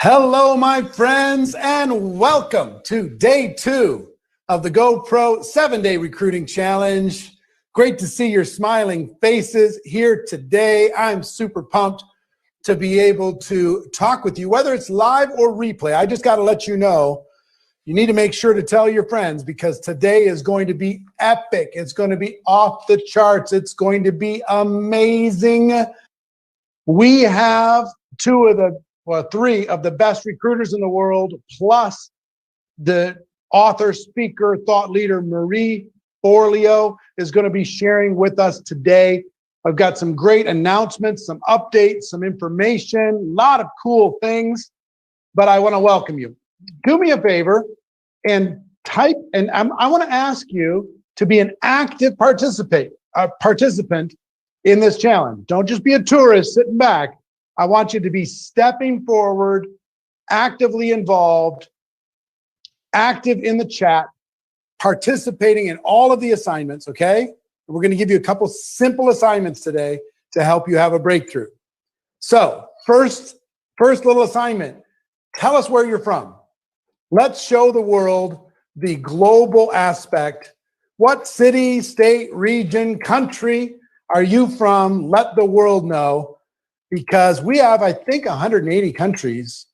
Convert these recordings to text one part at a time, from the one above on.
Hello, my friends, and welcome to day 2 of the GoPro 7-Day Recruiting Challenge. Great to see your smiling faces here today. I'm super pumped to be able to talk with you, whether it's live or replay. I just got to let you know, you need to make sure to tell your friends because today is going to be epic. It's going to be off the charts. It's going to be amazing. We have three of the best recruiters in the world, plus the author, speaker, thought leader, Marie Forleo is going to be sharing with us today. I've got some great announcements, some updates, some information, a lot of cool things, but I want to welcome you. Do me a favor and type, and I want to ask you to be an active participant in this challenge. Don't just be a tourist sitting back. I want you to be stepping forward, actively involved, active in the chat, participating in all of the assignments, okay? We're going to give you a couple simple assignments today to help you have a breakthrough. So, first little assignment, tell us where you're from. Let's show the world the global aspect. What city, state, region, country are you from? Let the world know. Because we have, I think, 180 countries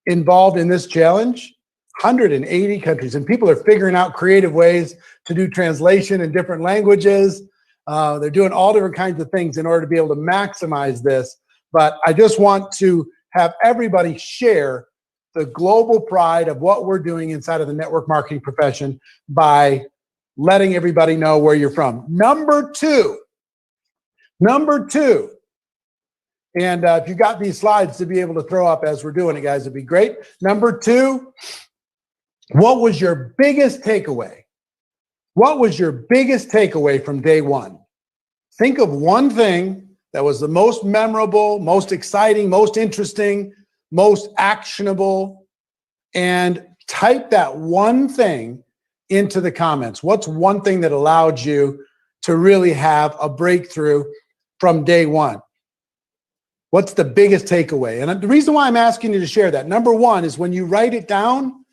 involved in this challenge, 180 countries, and people are figuring out creative ways to do translation in different languages. They're doing all different kinds of things in order to be able to maximize this. But I just want to have everybody share the global pride of what we're doing inside of the network marketing profession by letting everybody know where you're from. Number two. And if you got these slides to be able to throw up as we're doing it, guys, it'd be great. Number 2, what was your biggest takeaway? What was your biggest takeaway from day 1? Think of one thing that was the most memorable, most exciting, most interesting, most actionable, and type that one thing into the comments. What's one thing that allowed you to really have a breakthrough from day 1? What's the biggest takeaway? And the reason why I'm asking you to share that, number 1, is when you write it down,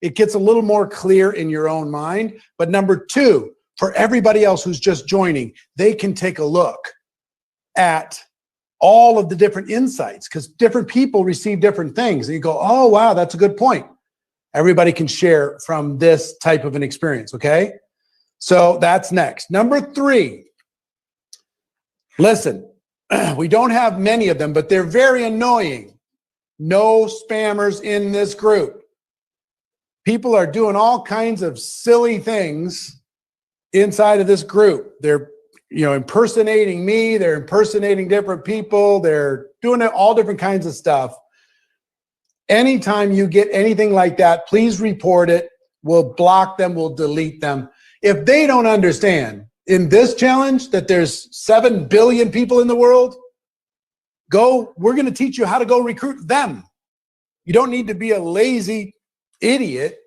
it gets a little more clear in your own mind. But number 2, for everybody else who's just joining, they can take a look at all of the different insights because different people receive different things. And you go, oh, wow, that's a good point. Everybody can share from this type of an experience, okay? So that's next. Number 3, listen. We don't have many of them, but they're very annoying. No spammers in this group. People are doing all kinds of silly things inside of this group. They're, impersonating me. They're impersonating different people. They're doing all different kinds of stuff. Anytime you get anything like that, please report it. We'll block them. We'll delete them. If they don't understand in this challenge that there's 7 billion people in the world, we're going to teach you how to go recruit them. You don't need to be a lazy idiot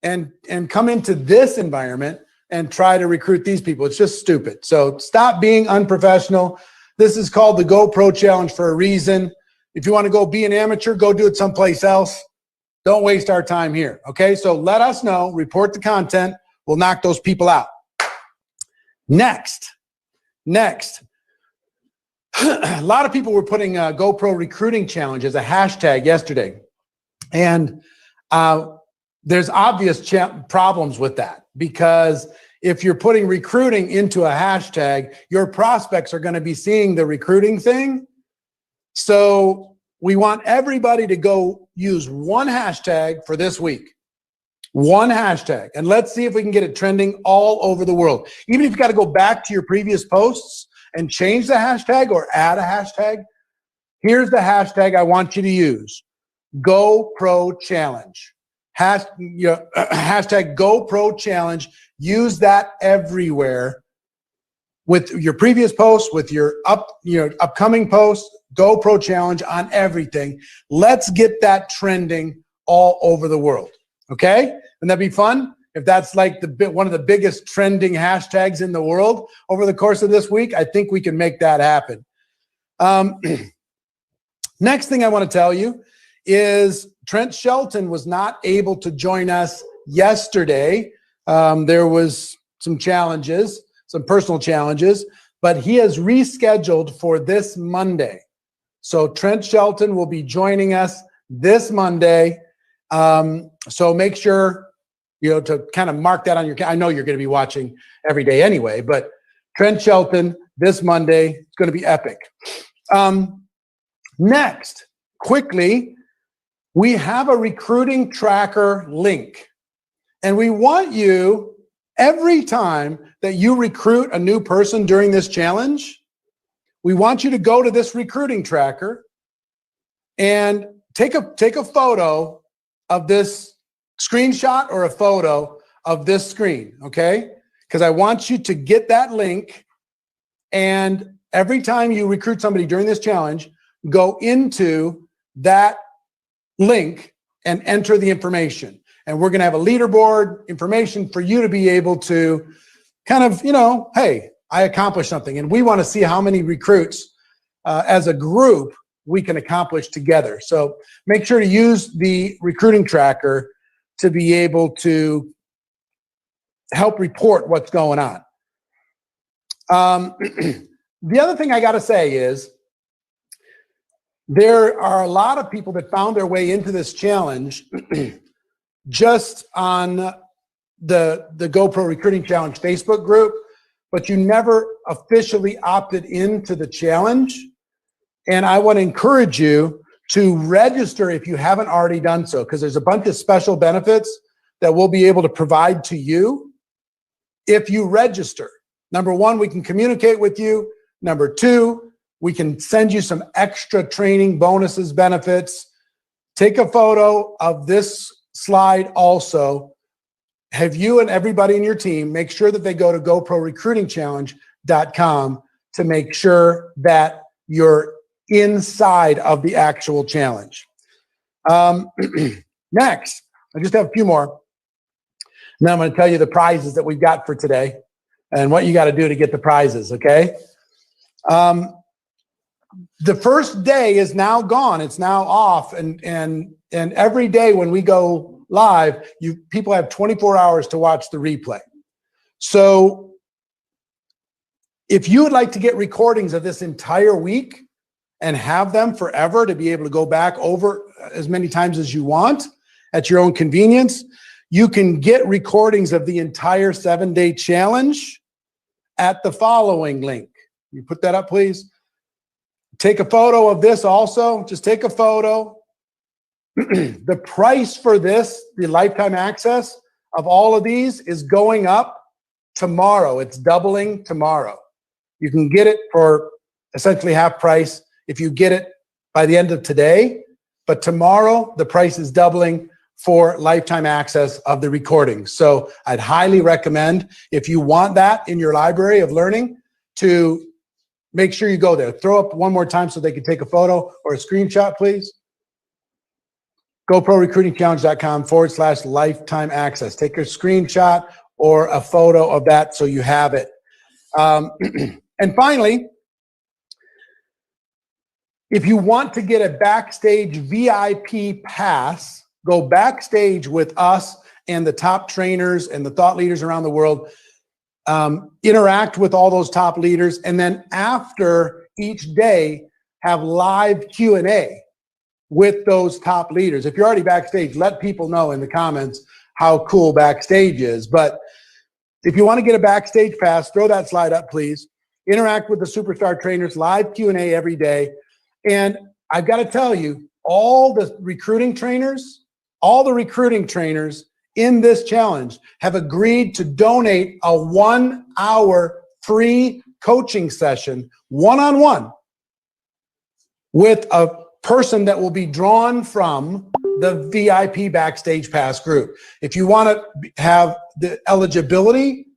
and come into this environment and try to recruit these people. It's just stupid. So stop being unprofessional. This is called the GoPro Challenge for a reason. If you want to go be an amateur, go do it someplace else. Don't waste our time here. Okay, so let us know, report the content. We'll knock those people out. Next, a lot of people were putting GoPro Recruiting Challenge as a hashtag yesterday. And there's obvious problems with that because if you're putting recruiting into a hashtag, your prospects are going to be seeing the recruiting thing. So we want everybody to go use one hashtag for this week. One hashtag, and let's see if we can get it trending all over the world. Even if you got to go back to your previous posts and change the hashtag or add a hashtag, here's the hashtag I want you to use. GoPro Challenge. Hashtag GoPro Challenge. Use that everywhere with your previous posts, with your upcoming posts. GoPro Challenge on everything. Let's get that trending all over the world. Okay? Wouldn't that be fun? If that's like one of the biggest trending hashtags in the world over the course of this week, I think we can make that happen. Next thing I want to tell you is Trent Shelton was not able to join us yesterday. There was some challenges, some personal challenges, but he has rescheduled for this Monday. So Trent Shelton will be joining us this Monday. So make sure, to kind of mark that on your, I know you're going to be watching every day anyway, but Trent Shelton this Monday, it's going to be epic. Next, quickly, we have a recruiting tracker link. And we want you, every time that you recruit a new person during this challenge, we want you to go to this recruiting tracker and take a photo of this screenshot or a photo of this screen, okay? Because I want you to get that link, and every time you recruit somebody during this challenge, go into that link and enter the information. And we're going to have a leaderboard information for you to be able to kind of, hey, I accomplished something. And we want to see how many recruits as a group we can accomplish together. So make sure to use the recruiting tracker to be able to help report what's going on. The other thing I got to say is there are a lot of people that found their way into this challenge just on the GoPro Recruiting Challenge Facebook group, but you never officially opted into the challenge. And I want to encourage you to register if you haven't already done so, because there's a bunch of special benefits that we'll be able to provide to you if you register. Number one, we can communicate with you. Number two, we can send you some extra training bonuses, benefits. Take a photo of this slide also. Have you and everybody in your team make sure that they go to GoProRecruitingChallenge.com to make sure that you're inside of the actual challenge. Next, I just have a few more. Now I'm going to tell you the prizes that we've got for today and what you got to do to get the prizes, okay? The first day is now gone. It's now off. And every day when we go live, people have 24 hours to watch the replay. So if you would like to get recordings of this entire week and have them forever to be able to go back over as many times as you want at your own convenience, you can get recordings of the entire 7-day challenge at the following link. You put that up, please. Take a photo of this also. Just take a photo. The price for this, the lifetime access of all of these, is going up tomorrow. It's doubling tomorrow. You can get it for essentially half price if you get it by the end of today. But tomorrow, the price is doubling for lifetime access of the recordings. So I'd highly recommend, if you want that in your library of learning, to make sure you go there. Throw up one more time so they can take a photo or a screenshot, please. GoProRecruitingChallenge.com/lifetime access. Take a screenshot or a photo of that so you have it. And finally, if you want to get a backstage VIP pass, go backstage with us and the top trainers and the thought leaders around the world. Interact with all those top leaders, and then after each day have live Q&A with those top leaders. If you're already backstage, let people know in the comments how cool backstage is. But if you want to get a backstage pass, throw that slide up, please. Interact with the superstar trainers, live Q&A every day. And I've got to tell you, all the recruiting trainers in this challenge have agreed to donate a 1-hour free coaching session, one-on-one, with a person that will be drawn from the VIP Backstage Pass group. If you want to have the eligibility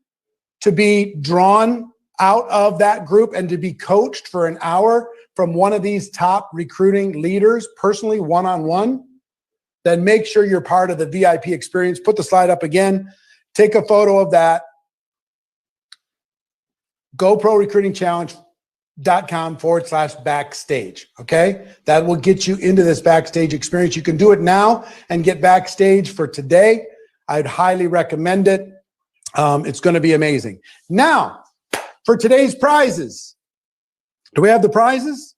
to be drawn out of that group and to be coached for an hour from one of these top recruiting leaders, personally, one-on-one, then make sure you're part of the VIP experience. Put the slide up again. Take a photo of that. GoPro Recruiting Challenge networkmarketing.com/backstage. Okay. That will get you into this backstage experience. You can do it now and get backstage for today. I'd highly recommend it. It's going to be amazing. Now, for today's prizes, do we have the prizes?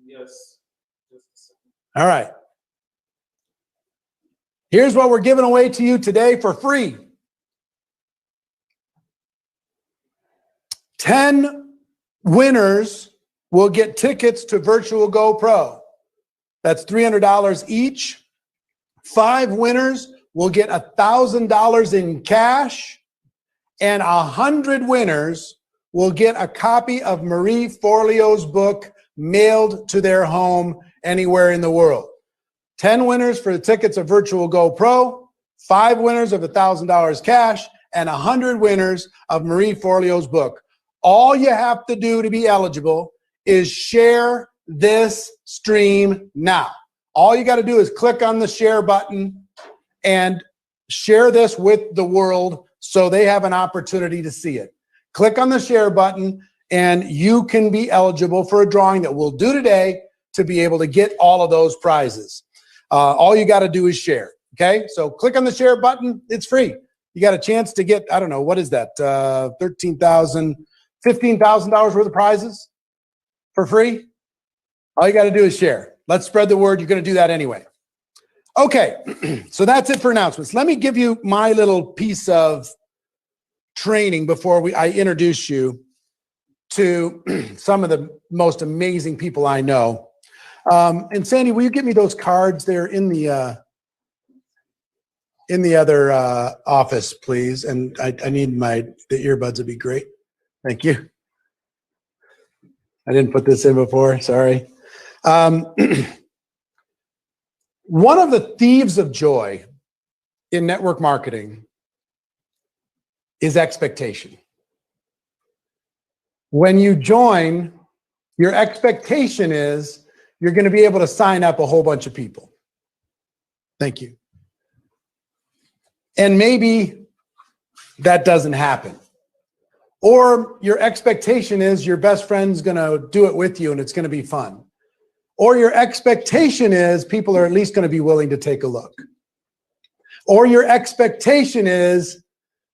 Yes. All right. Here's what we're giving away to you today for free. 10 winners will get tickets to Virtual GoPro. That's $300 each. 5 winners will get $1,000 in cash, and 100 winners will get a copy of Marie Forleo's book mailed to their home anywhere in the world. 10 winners for the tickets of Virtual GoPro, 5 winners of $1,000 cash, and 100 winners of Marie Forleo's book. All you have to do to be eligible is share this stream now. All you got to do is click on the share button and share this with the world so they have an opportunity to see it. Click on the share button and you can be eligible for a drawing that we'll do today to be able to get all of those prizes. All you got to do is share. Okay. So click on the share button. It's free. You got a chance to get, I don't know, what is that? $13,000, $15,000 worth of prizes for free. All you got to do is share. Let's spread the word. You're going to do that anyway. Okay. So that's it for announcements. Let me give you my little piece of training before I introduce you to some of the most amazing people I know. And Sandy, will you get me those cards? They're in the other office, please. And I need the earbuds would be great. Thank you. I didn't put this in before. Sorry. One of the thieves of joy in network marketing is expectation. When you join, your expectation is you're going to be able to sign up a whole bunch of people. Thank you. And maybe that doesn't happen. Or your expectation is your best friend's going to do it with you and it's going to be fun. Or your expectation is people are at least going to be willing to take a look. Or your expectation is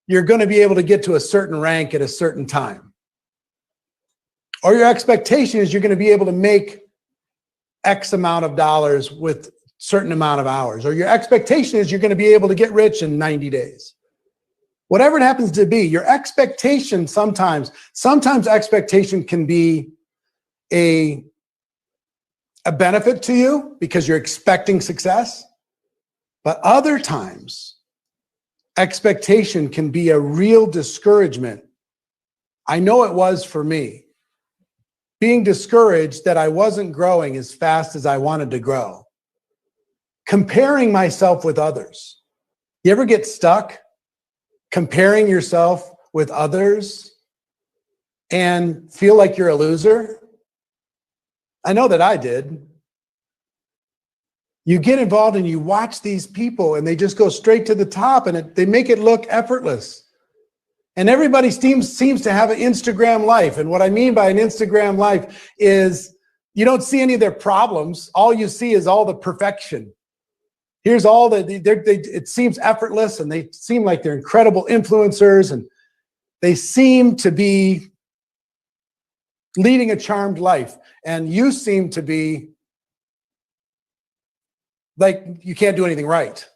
you're going to be able to get to a certain rank at a certain time. Or your expectation is you're going to be able to make X amount of dollars with certain amount of hours. Or your expectation is you're going to be able to get rich in 90 days. Whatever it happens to be, your expectation sometimes expectation can be a benefit to you because you're expecting success. But other times, expectation can be a real discouragement. I know it was for me. Being discouraged that I wasn't growing as fast as I wanted to grow. Comparing myself with others. You ever get stuck comparing yourself with others and feel like you're a loser? I know that I did. You get involved and you watch these people and they just go straight to the top and they make it look effortless. And everybody seems to have an Instagram life. And what I mean by an Instagram life is you don't see any of their problems. All you see is all the perfection. Here's all it seems effortless and they seem like they're incredible influencers and they seem to be leading a charmed life. And you seem to be like you can't do anything right.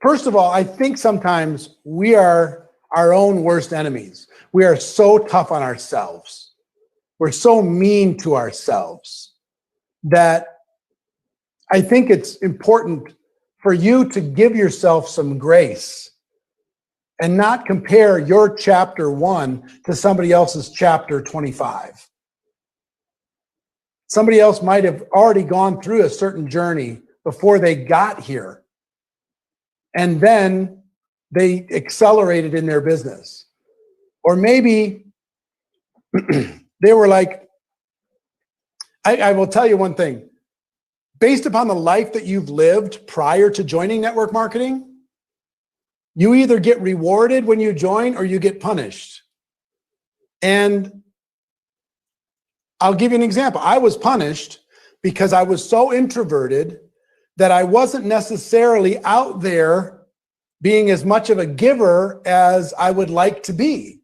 First of all, I think sometimes we are our own worst enemies. We are so tough on ourselves. We're so mean to ourselves that I think it's important for you to give yourself some grace and not compare your chapter 1 to somebody else's chapter 25. Somebody else might have already gone through a certain journey before they got here. And then they accelerated in their business. Or maybe they were like, I will tell you one thing. Based upon the life that you've lived prior to joining network marketing, you either get rewarded when you join or you get punished. And I'll give you an example. I was punished because I was so introverted that I wasn't necessarily out there being as much of a giver as I would like to be.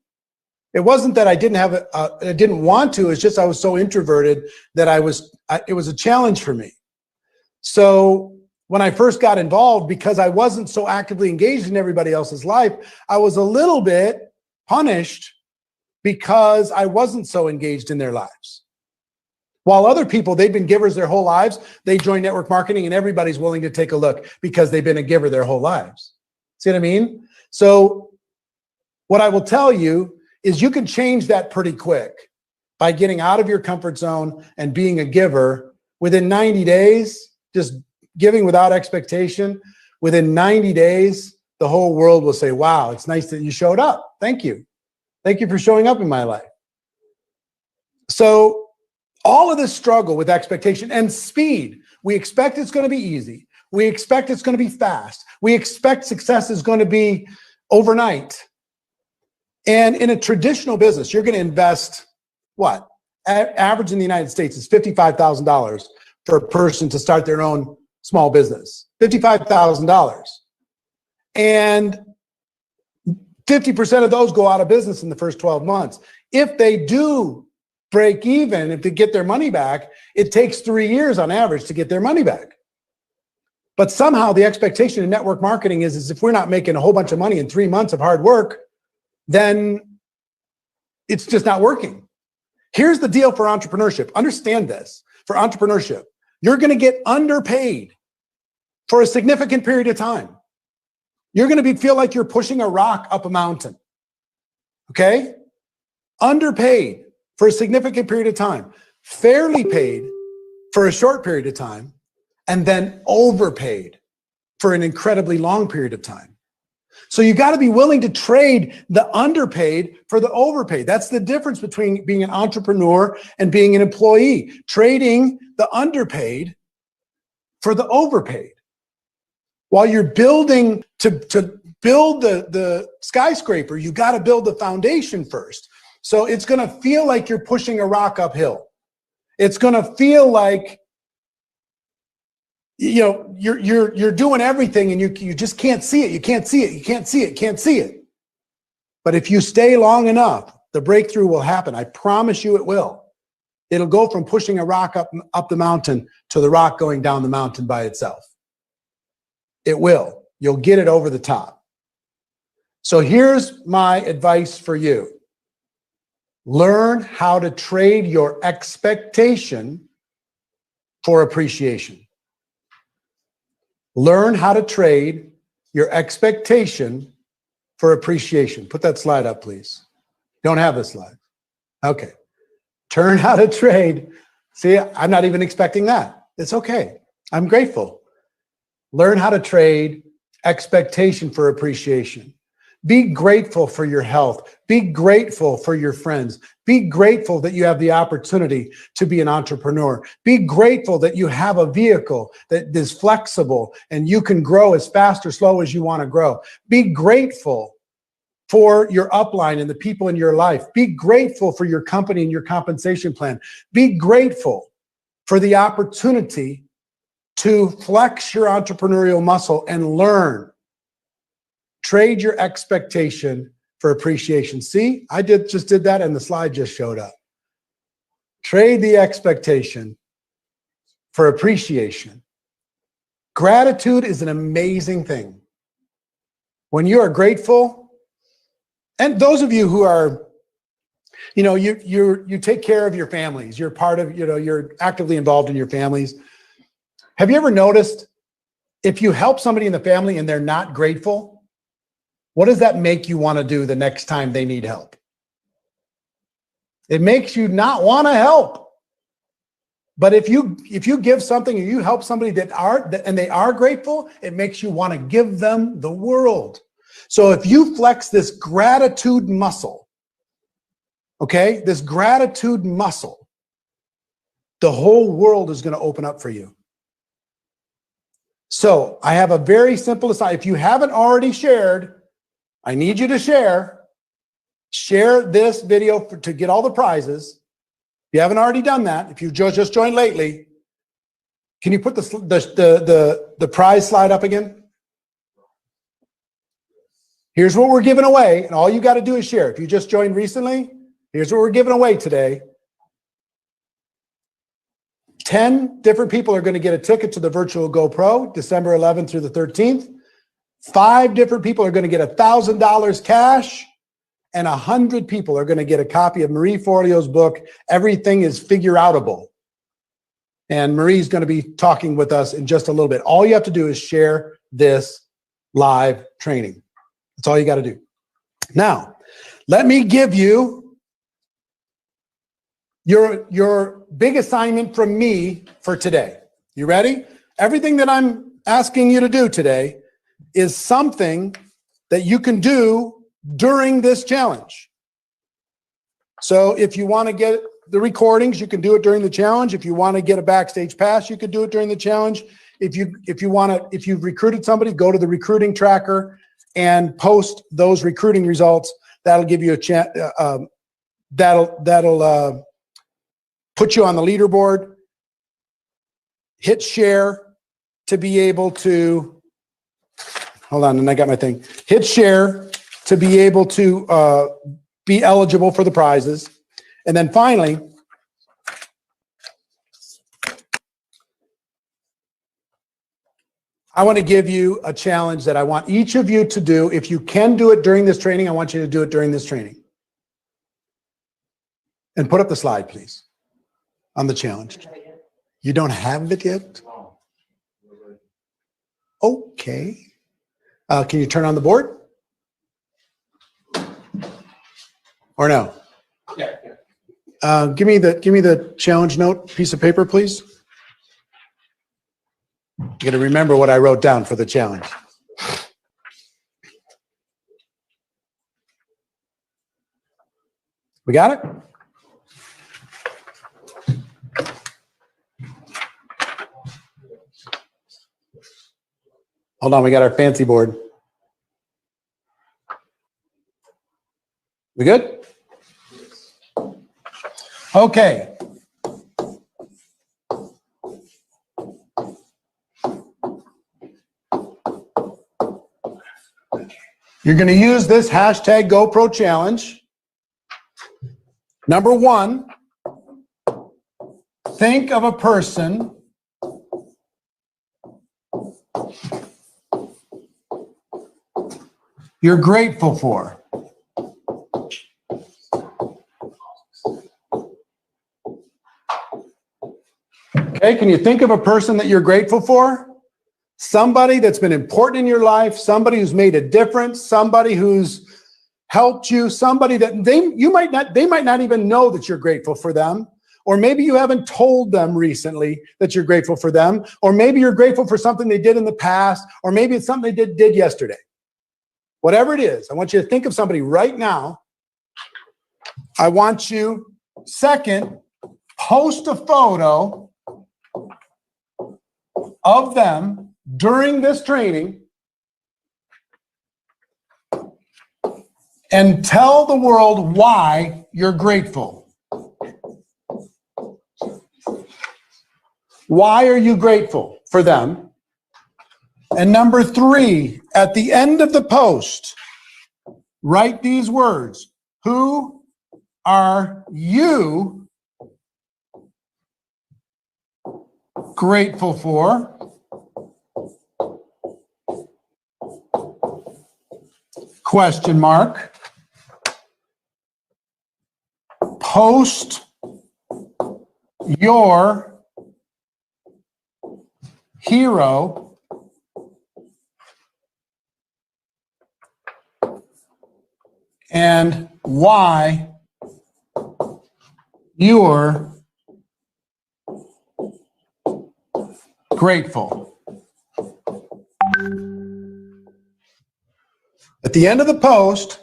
It wasn't that I didn't want to. It's just I was so introverted that it was a challenge for me. So when I first got involved, because I wasn't so actively engaged in everybody else's life, I was a little bit punished because I wasn't so engaged in their lives. While other people, they've been givers their whole lives, they join network marketing and everybody's willing to take a look because they've been a giver their whole lives. See what I mean? So what I will tell you is you can change that pretty quick by getting out of your comfort zone and being a giver. Within 90 days, just giving without expectation, within 90 days, the whole world will say, wow, it's nice that you showed up. Thank you. Thank you for showing up in my life. So all of this struggle with expectation and speed, we expect it's going to be easy. We expect it's going to be fast. We expect success is going to be overnight. And in a traditional business, you're going to invest what? Average in the United States is $55,000 for a person to start their own small business. $55,000. And 50% of those go out of business in the first 12 months. If they do break even, if they get their money back, it takes 3 years on average to get their money back. But somehow the expectation in network marketing is if we're not making a whole bunch of money in 3 months of hard work, then it's just not working. Here's the deal for entrepreneurship. Understand this. For entrepreneurship, you're going to get underpaid for a significant period of time. You're going to feel like you're pushing a rock up a mountain. Okay? Underpaid for a significant period of time, fairly paid for a short period of time, and then overpaid for an incredibly long period of time. So you got to be willing to trade the underpaid for the overpaid. That's the difference between being an entrepreneur and being an employee. Trading the underpaid for the overpaid. While you're building to build the skyscraper, you got to build the foundation first. So it's going to feel like you're pushing a rock uphill. It's going to feel like, you know, you're doing everything and you just can't see it. You can't see it. You can't see it. Can't see it. But if you stay long enough, the breakthrough will happen. I promise you it will. It'll go from pushing a rock up the mountain to the rock going down the mountain by itself. It will. You'll get it over the top. So here's my advice for you. Learn how to trade your expectation for appreciation. Learn how to trade your expectation for appreciation. Put that slide up, please. Don't have the slide. Okay. Learn how to trade. See, I'm not even expecting that. It's okay. I'm grateful. Learn how to trade expectation for appreciation. Be grateful for your health. Be grateful for your friends. Be grateful that you have the opportunity to be an entrepreneur. Be grateful that you have a vehicle that is flexible and you can grow as fast or slow as you want to grow. Be grateful for your upline and the people in your life. Be grateful for your company and your compensation plan. Be grateful for the opportunity to flex your entrepreneurial muscle and learn. Trade your expectation for appreciation. See, I just did that and the slide just showed up. Trade the expectation for appreciation. Gratitude is an amazing thing. When you are grateful, and those of you who are, you know, you take care of your families. You're part of, you know, you're actively involved in your families. Have you ever noticed if you help somebody in the family and they're not grateful, what does that make you want to do the next time they need help? It makes you not want to help. But if you give something and you help somebody and they are grateful, it makes you want to give them the world. So if you flex this gratitude muscle, okay, this gratitude muscle, the whole world is going to open up for you. So I have a very simple assignment. If you haven't already shared, I need you to share. Share this video to get all the prizes. If you haven't already done that, if you just joined lately, can you put the prize slide up again? Here's what we're giving away, and all you got to do is share. If you just joined recently, here's what we're giving away today. 10 different people are going to get a ticket to the virtual GoPro, December 11th through the 13th. 5 different people are going to get $1,000 cash, and 100 people are going to get a copy of Marie Forleo's book, Everything is Figure-Outable. And Marie's going to be talking with us in just a little bit. All you have to do is share this live training. That's all you got to do. Now, let me give you your big assignment from me for today. You ready? Everything that I'm asking you to do today is something that you can do during this challenge. So if you want to get the recordings, you can do it during the challenge. If you want to get a backstage pass, you could do it during the challenge. If you've recruited somebody, go to the recruiting tracker and post those recruiting results. That'll give you a chance. That'll put you on the leaderboard. Hit share to be able to. Hold on, and I got my thing. Hit share to be able to be eligible for the prizes. And then finally, I want to give you a challenge that I want each of you to do. If you can do it during this training, I want you to do it during this training. And put up the slide, please, on the challenge. You don't have it yet? Okay. Can you turn on the board? Or no? Yeah. Give me the challenge note piece of paper, please. You got to remember what I wrote down for the challenge. We got it? Hold on, we got our fancy board. We good? Okay. You're going to use this hashtag GoPro challenge. Number 1, think of a person you're grateful for. Okay, can you think of a person that you're grateful for? Somebody that's been important in your life, somebody who's made a difference, somebody who's helped you, somebody that they might not even know that you're grateful for them. Or maybe you haven't told them recently that you're grateful for them. Or maybe you're grateful for something they did in the past, or maybe it's something they did yesterday. Whatever it is, I want you to think of somebody right now. I want you, second, post a photo of them during this training and tell the world why you're grateful. Why are you grateful for them? And number 3, at the end of the post, write these words. Who are you grateful for? Question mark. Post your hero and why you're grateful. At the end of the post,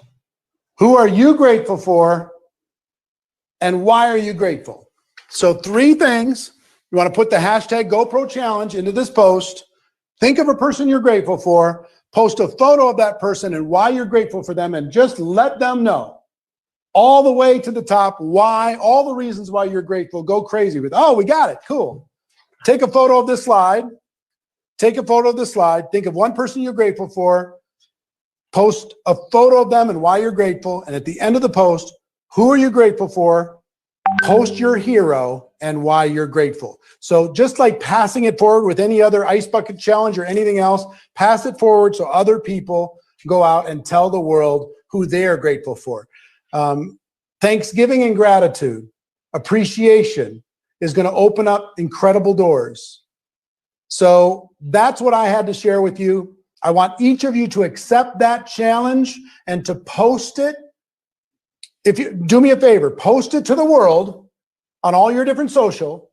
who are you grateful for and why are you grateful? So 3 things. You want to put the hashtag GoPro challenge into this post. Think of a person you're grateful for. Post a photo of that person and why you're grateful for them, and just let them know all the way to the top. Why? All the reasons why you're grateful. Go crazy with, oh, we got it. Cool. Take a photo of this slide. Take a photo of the slide. Think of one person you're grateful for. Post a photo of them and why you're grateful. And at the end of the post, who are you grateful for? Post your hero and why you're grateful. So just like passing it forward with any other ice bucket challenge or anything else, pass it forward so other people go out and tell the world who they are grateful for. Thanksgiving and gratitude, appreciation is going to open up incredible doors. So that's what I had to share with you. I want each of you to accept that challenge and to post it. If you do me a favor, post it to the world on all your different social,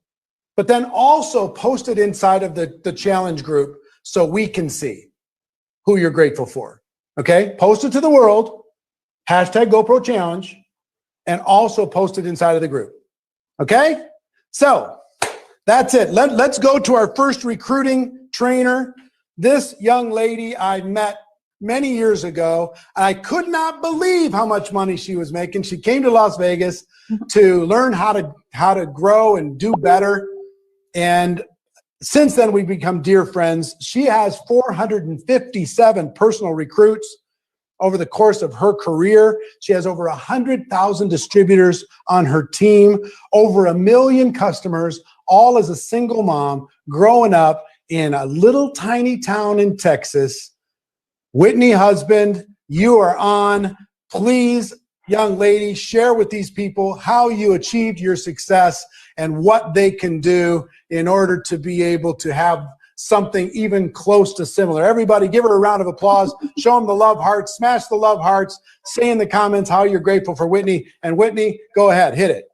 but then also post it inside of the challenge group so we can see who you're grateful for. Okay? Post it to the world, hashtag GoPro Challenge, and also post it inside of the group. Okay? So that's it. Let's go to our first recruiting trainer. This young lady I met many years ago, and I could not believe how much money she was making. She came to Las Vegas to learn how to grow and do better. And since then, we've become dear friends. She has 457 personal recruits over the course of her career. She has over 100,000 distributors on her team, over 1 million customers, all as a single mom growing up in a little tiny town in Texas. Whitney Husband, you are on. Please, young lady, share with these people how you achieved your success and what they can do in order to be able to have something even close to similar. Everybody give her a round of applause. Show them the love hearts. Smash the love hearts. Say in the comments how you're grateful for Whitney. And Whitney, go ahead. Hit it.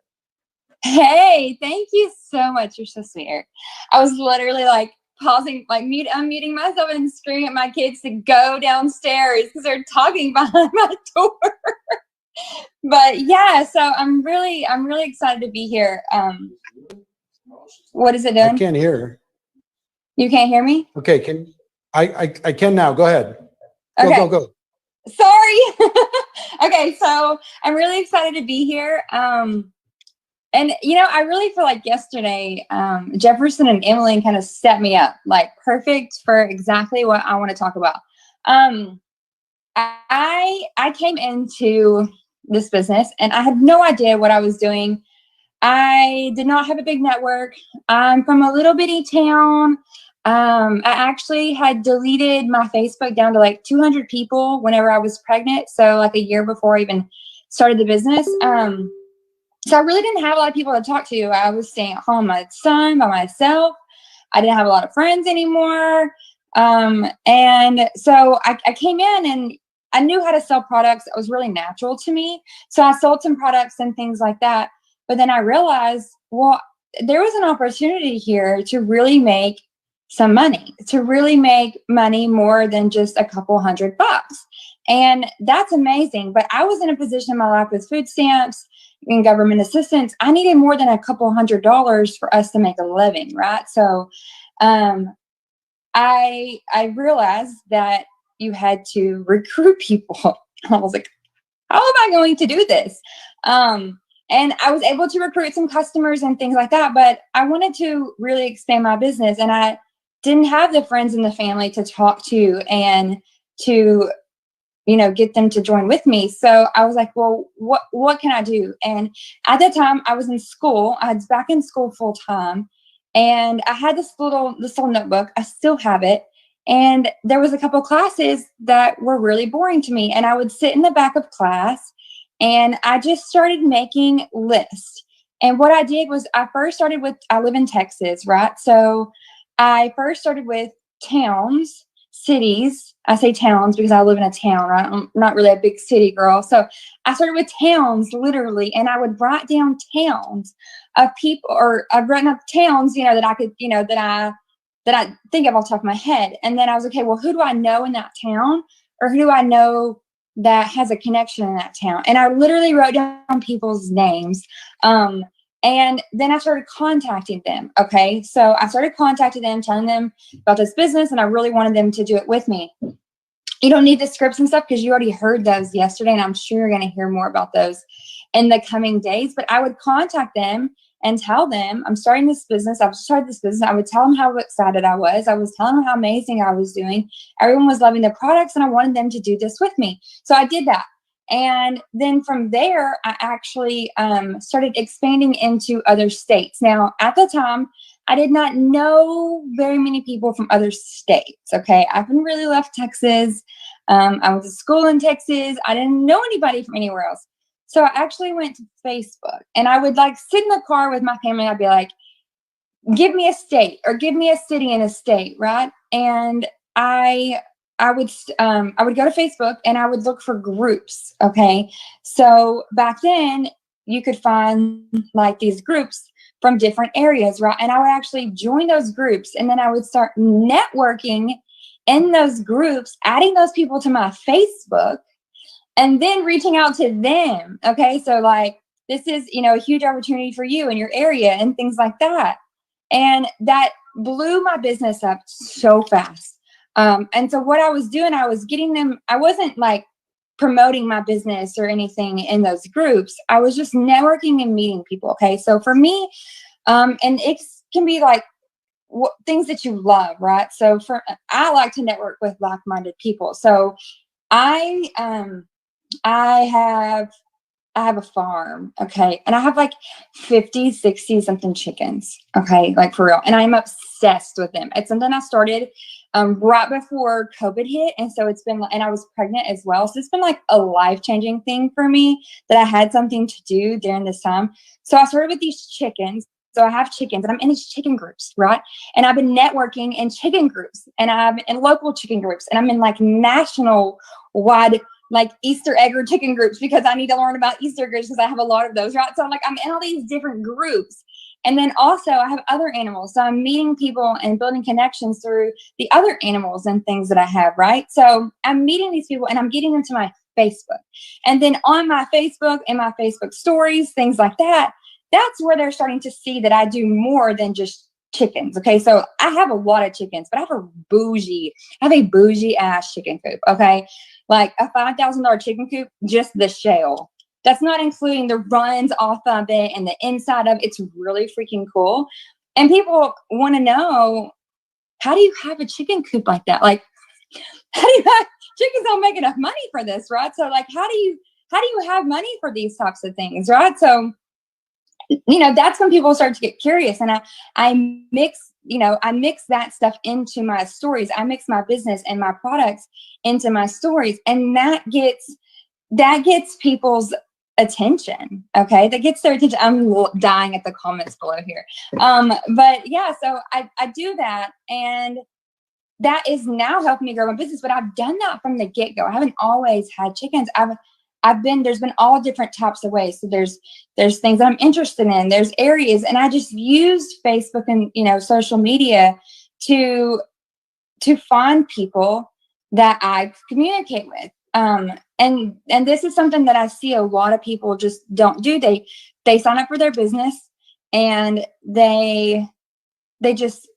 Hey, thank you so much. You're so sweet. I was literally like pausing, like unmuting myself and screaming at my kids to go downstairs because they're talking behind my door. But yeah, so I'm really excited to be here. What is it doing? I can't hear her. You can't hear me? Okay, I can now. Go ahead. Okay. Go. Sorry. Okay, so I'm really excited to be here. And, you know, I really feel like yesterday, Jefferson and Emily kind of set me up, like perfect for exactly what I want to talk about. I came into this business and I had no idea what I was doing. I did not have a big network. I'm from a little bitty town. I actually had deleted my Facebook down to like 200 people whenever I was pregnant. So like a year before I even started the business. So I really didn't have a lot of people to talk to. I was staying at home, my son, by myself. I didn't have a lot of friends anymore. And so I came in and I knew how to sell products. It was really natural to me. So I sold some products and things like that. But then I realized, well, there was an opportunity here to really make some money, to really make money more than just a couple $100. And that's amazing. But I was in a position in my life with food stamps and government assistance. I needed more than a couple $100 for us to make a living, right? So I realized that you had to recruit people. I was like, how am I going to do this? And I was able to recruit some customers and things like that, but I wanted to really expand my business and I didn't have the friends and the family to talk to and to, you know, get them to join with me. So I was like, well, what can I do? And at that time I was in school. I was back in school full time and I had this little notebook. I still have it. And there was a couple classes that were really boring to me. And I would sit in the back of class and I just started making lists. And what I did was I live in Texas, right? So I first started with towns, cities. I say towns because I live in a town, right? I'm not really a big city girl. So I started with towns literally, and I would write down towns of people, or I've written up towns, you know, that I could, you know, that I think of off the top of my head. And then I was okay, well, who do I know in that town? Or who do I know that has a connection in that town? And I literally wrote down people's names. And then I started contacting them. Okay. So I started contacting them, telling them about this business, and I really wanted them to do it with me. you don't need the scripts and stuff because you already heard those yesterday, and I'm sure you're going to hear more about those in the coming days. But I would contact them and tell them, I'm starting this business. I've started this business. I would tell them how excited I was. I was telling them how amazing I was doing. Everyone was loving the products, and I wanted them to do this with me. So I did that. And then from there, I actually started expanding into other states. Now, at the time, I did not know very many people from other states. Okay. I haven't really left Texas. I went to school in Texas. I didn't know anybody from anywhere else. So I actually went to Facebook, and I would like sit in the car with my family. I'd be like, give me a state or give me a city and a state. Right. And I would go to Facebook and I would look for groups. Okay. So back then you could find like these groups from different areas, right? And I would actually join those groups, and then I would start networking in those groups, adding those people to my Facebook, and then reaching out to them. Okay. So like, this is, a huge opportunity for you in your area and things like that. And that blew my business up so fast. And so what I was doing, I was getting them, I wasn't like promoting my business or anything in those groups. I was just networking and meeting people. Okay. So for me, and it can be like things that you love, right? So I like to network with like-minded people. So I have a farm. Okay. And I have like 50, 60 something chickens. Okay. Like for real. And I'm obsessed with them. It's something I started right before COVID hit. And so it's been, and I was pregnant as well. So it's been like a life-changing thing for me that I had something to do during this time. So I started with these chickens. So I have chickens, and I'm in these chicken groups, right? And I've been networking in chicken groups, and I'm in local chicken groups, and I'm in like national wide, like Easter egg or chicken groups, because I need to learn about Easter eggs because I have a lot of those, right? So I'm in all these different groups. And then also I have other animals. So I'm meeting people and building connections through the other animals and things that I have, right? So I'm meeting these people and I'm getting them to my Facebook. And then on my Facebook and my Facebook stories, things like that, that's where they're starting to see that I do more than just chickens. Okay. So I have a lot of chickens, but I have a bougie ass chicken coop. Okay. Like a $5,000 chicken coop, just the shell. That's not including the runs off of it and the inside of it. It's really freaking cool. And people want to know, how do you have a chicken coop like that? Like, how do you have, chickens don't make enough money for this, right? So like, how do you have money for these types of things, right? So, that's when people start to get curious. And I mix that stuff into my stories. I mix my business and my products into my stories. And that gets people's attention. Okay. That gets their attention. I'm dying at the comments below here. But yeah, so I do that, and that is now helping me grow my business, but I've done that from the get-go. I haven't always had chickens. There's been all different types of ways. So there's things that I'm interested in, there's areas, and I just used Facebook and, social media to find people that I communicate with. And this is something that I see a lot of people just don't do. They sign up for their business, and they just,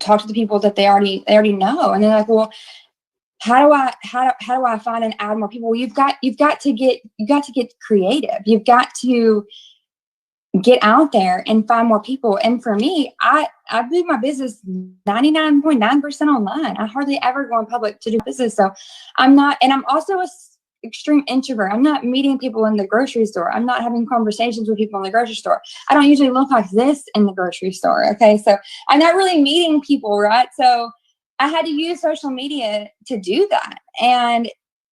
talk to the people that they already know. And they're like, well, how do I find and add more people? Well, you've got to get creative. You've got to get out there and find more people. And for me, I do my business 99.9% online. I hardly ever go in public to do business. So I'm also an extreme introvert. I'm not meeting people in the grocery store. I'm not having conversations with people in the grocery store. I don't usually look like this in the grocery store. Okay. So I'm not really meeting people, right? So I had to use social media to do that. And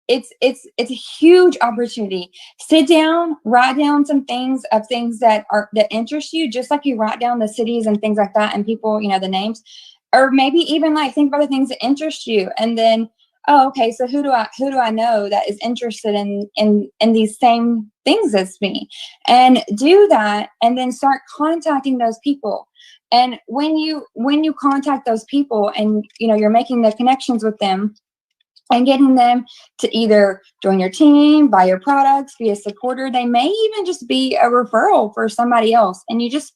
it's a huge opportunity. Sit down, write down some things that interest you, just like you write down the cities and things like that, and people, the names, or maybe even like think about the things that interest you. And then, oh, okay, so who do I know that is interested in these same things as me, and do that, and then start contacting those people. And when you contact those people, and you're making the connections with them and getting them to either join your team, buy your products, be a supporter, they may even just be a referral for somebody else. And you just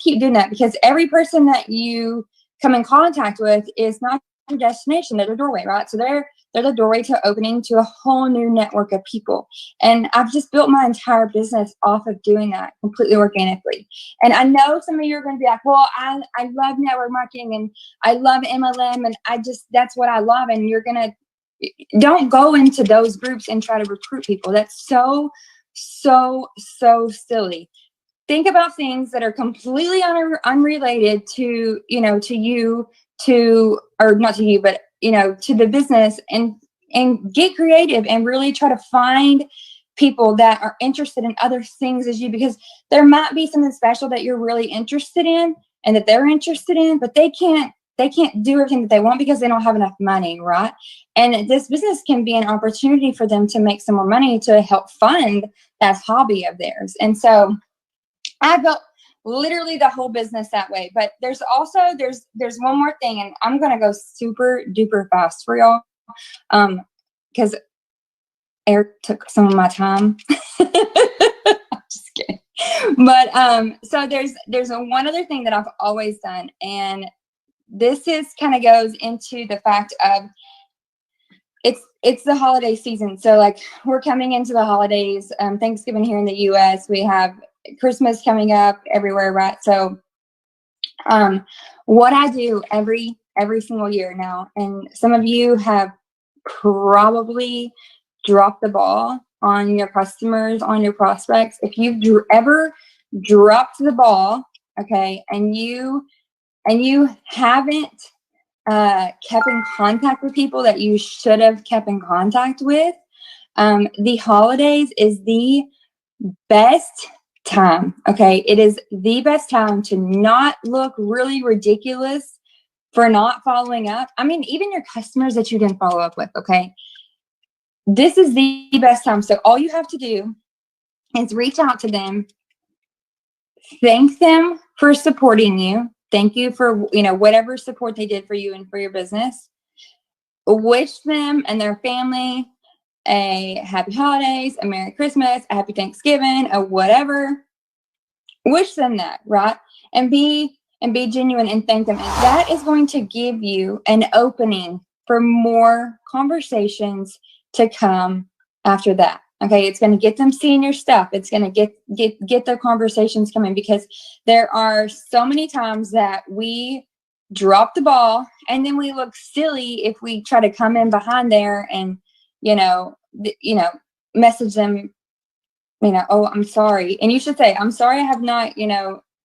keep doing that, because every person that you come in contact with is not destination. They're the doorway, right? So they're the doorway to opening to a whole new network of people. And I've just built my entire business off of doing that completely organically. And I know some of you are going to be like, well, I love network marketing and I love MLM and that's what I love. And you're going to, don't go into those groups and try to recruit people. That's so silly. Think about things that are completely unrelated to, to you, or not to you, but, to the business, and get creative and really try to find people that are interested in other things as you, because there might be something special that you're really interested in and that they're interested in, but they can't do everything that they want because they don't have enough money, right? And this business can be an opportunity for them to make some more money to help fund that hobby of theirs. And so I built literally the whole business that way. But there's also, there's one more thing, and I'm going to go super duper fast for y'all. Because Eric took some of my time. I'm just kidding. But so there's one other thing that I've always done, and this is kind of goes into the fact of it's the holiday season. So like we're coming into the holidays, Thanksgiving here in the US, we have Christmas coming up everywhere, right? So what I do every single year now, and some of you have probably dropped the ball on your customers, on your prospects. If you've ever dropped the ball, okay, and you haven't kept in contact with people that you should have kept in contact with, the holidays is the best time. Okay, it is the best time to not look really ridiculous for not following up. I mean, even your customers that you didn't follow up with. Okay, this is the best time. So all you have to do is reach out to them, thank them for supporting you. Thank you for, whatever support they did for you and for your business. Wish them and their family a happy holidays, a Merry Christmas, a happy Thanksgiving, a whatever. Wish them that, right? And be genuine and thank them. And that is going to give you an opening for more conversations to come after that. Okay, it's going to get them seeing your stuff. It's going to get their conversations coming, because there are so many times that we drop the ball and then we look silly if we try to come in behind there and, message them, oh, I'm sorry. And you should say, I'm sorry I have not,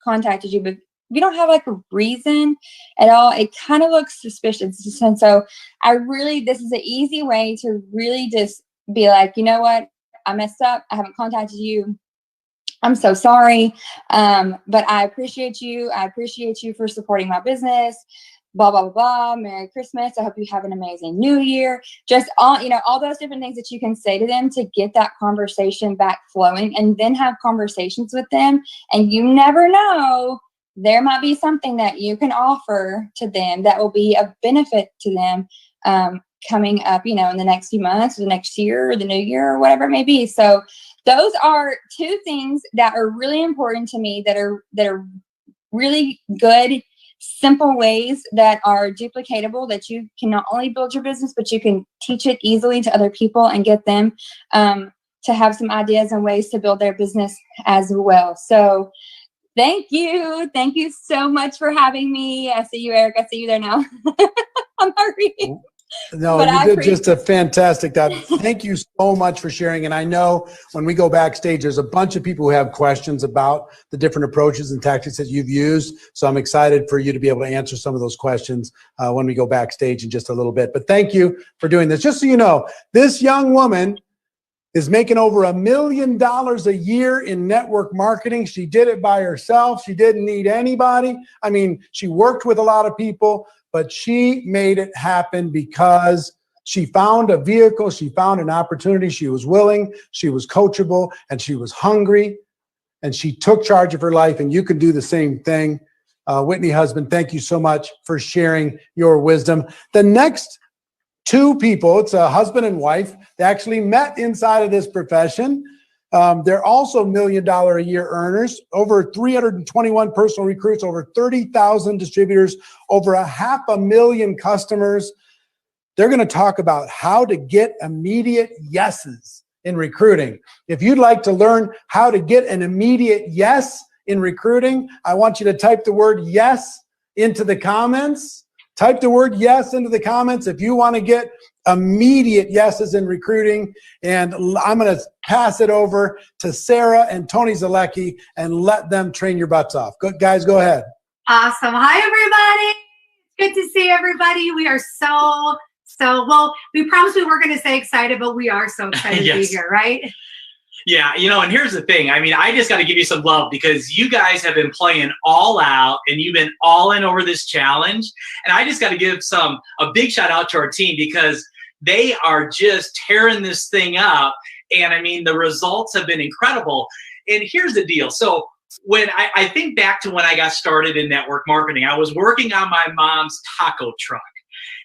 contacted you, but if you don't have like a reason at all, it kind of looks suspicious. And so this is an easy way to really just be like, you know what? I messed up. I haven't contacted you. I'm so sorry. But I appreciate you. I appreciate you for supporting my business. Blah, blah, blah, blah. Merry Christmas. I hope you have an amazing new year. Just all those different things that you can say to them to get that conversation back flowing, and then have conversations with them. And you never know, there might be something that you can offer to them that will be a benefit to them, coming up, in the next few months, or the next year, or the new year, or whatever it may be. So those are two things that are really important to me, that are really good, simple ways that are duplicatable, that you can not only build your business, but you can teach it easily to other people and get them to have some ideas and ways to build their business as well. So thank you so much for having me. I see you, Eric. I see you there now. I'm sorry. No, you did just a fantastic job. Thank you so much for sharing. And I know when we go backstage, there's a bunch of people who have questions about the different approaches and tactics that you've used. So I'm excited for you to be able to answer some of those questions when we go backstage in just a little bit. But thank you for doing this. Just so you know, this young woman is making over $1 million a year in network marketing. She did it by herself. She didn't need anybody. I mean, she worked with a lot of people, but she made it happen because she found a vehicle, she found an opportunity, she was willing, she was coachable, and she was hungry, and she took charge of her life, and you can do the same thing. Whitney Husband, thank you so much for sharing your wisdom. The next two people, it's a husband and wife, they actually met inside of this profession. They're also $1 million a year earners, over 321 personal recruits, over 30,000 distributors, over 500,000 customers. They're going to talk about how to get immediate yeses in recruiting. If you'd like to learn how to get an immediate yes in recruiting, I want you to type the word yes into the comments. Type the word yes into the comments if you want to get immediate yeses in recruiting. And I'm going to pass it over to Sarah and Tony Zalecki and let them train your butts off. Good guys, go ahead. Awesome. Hi, everybody. Good to see everybody. We are so well, we promised we weren't going to say excited, but we are so excited Yes. to be here, right? Yeah, and here's the thing. I mean, I just got to give you some love because you guys have been playing all out and you've been all in over this challenge. And I just got to give a big shout out to our team because they are just tearing this thing up. And I mean, the results have been incredible. And here's the deal. So when I think back to when I got started in network marketing, I was working on my mom's taco truck.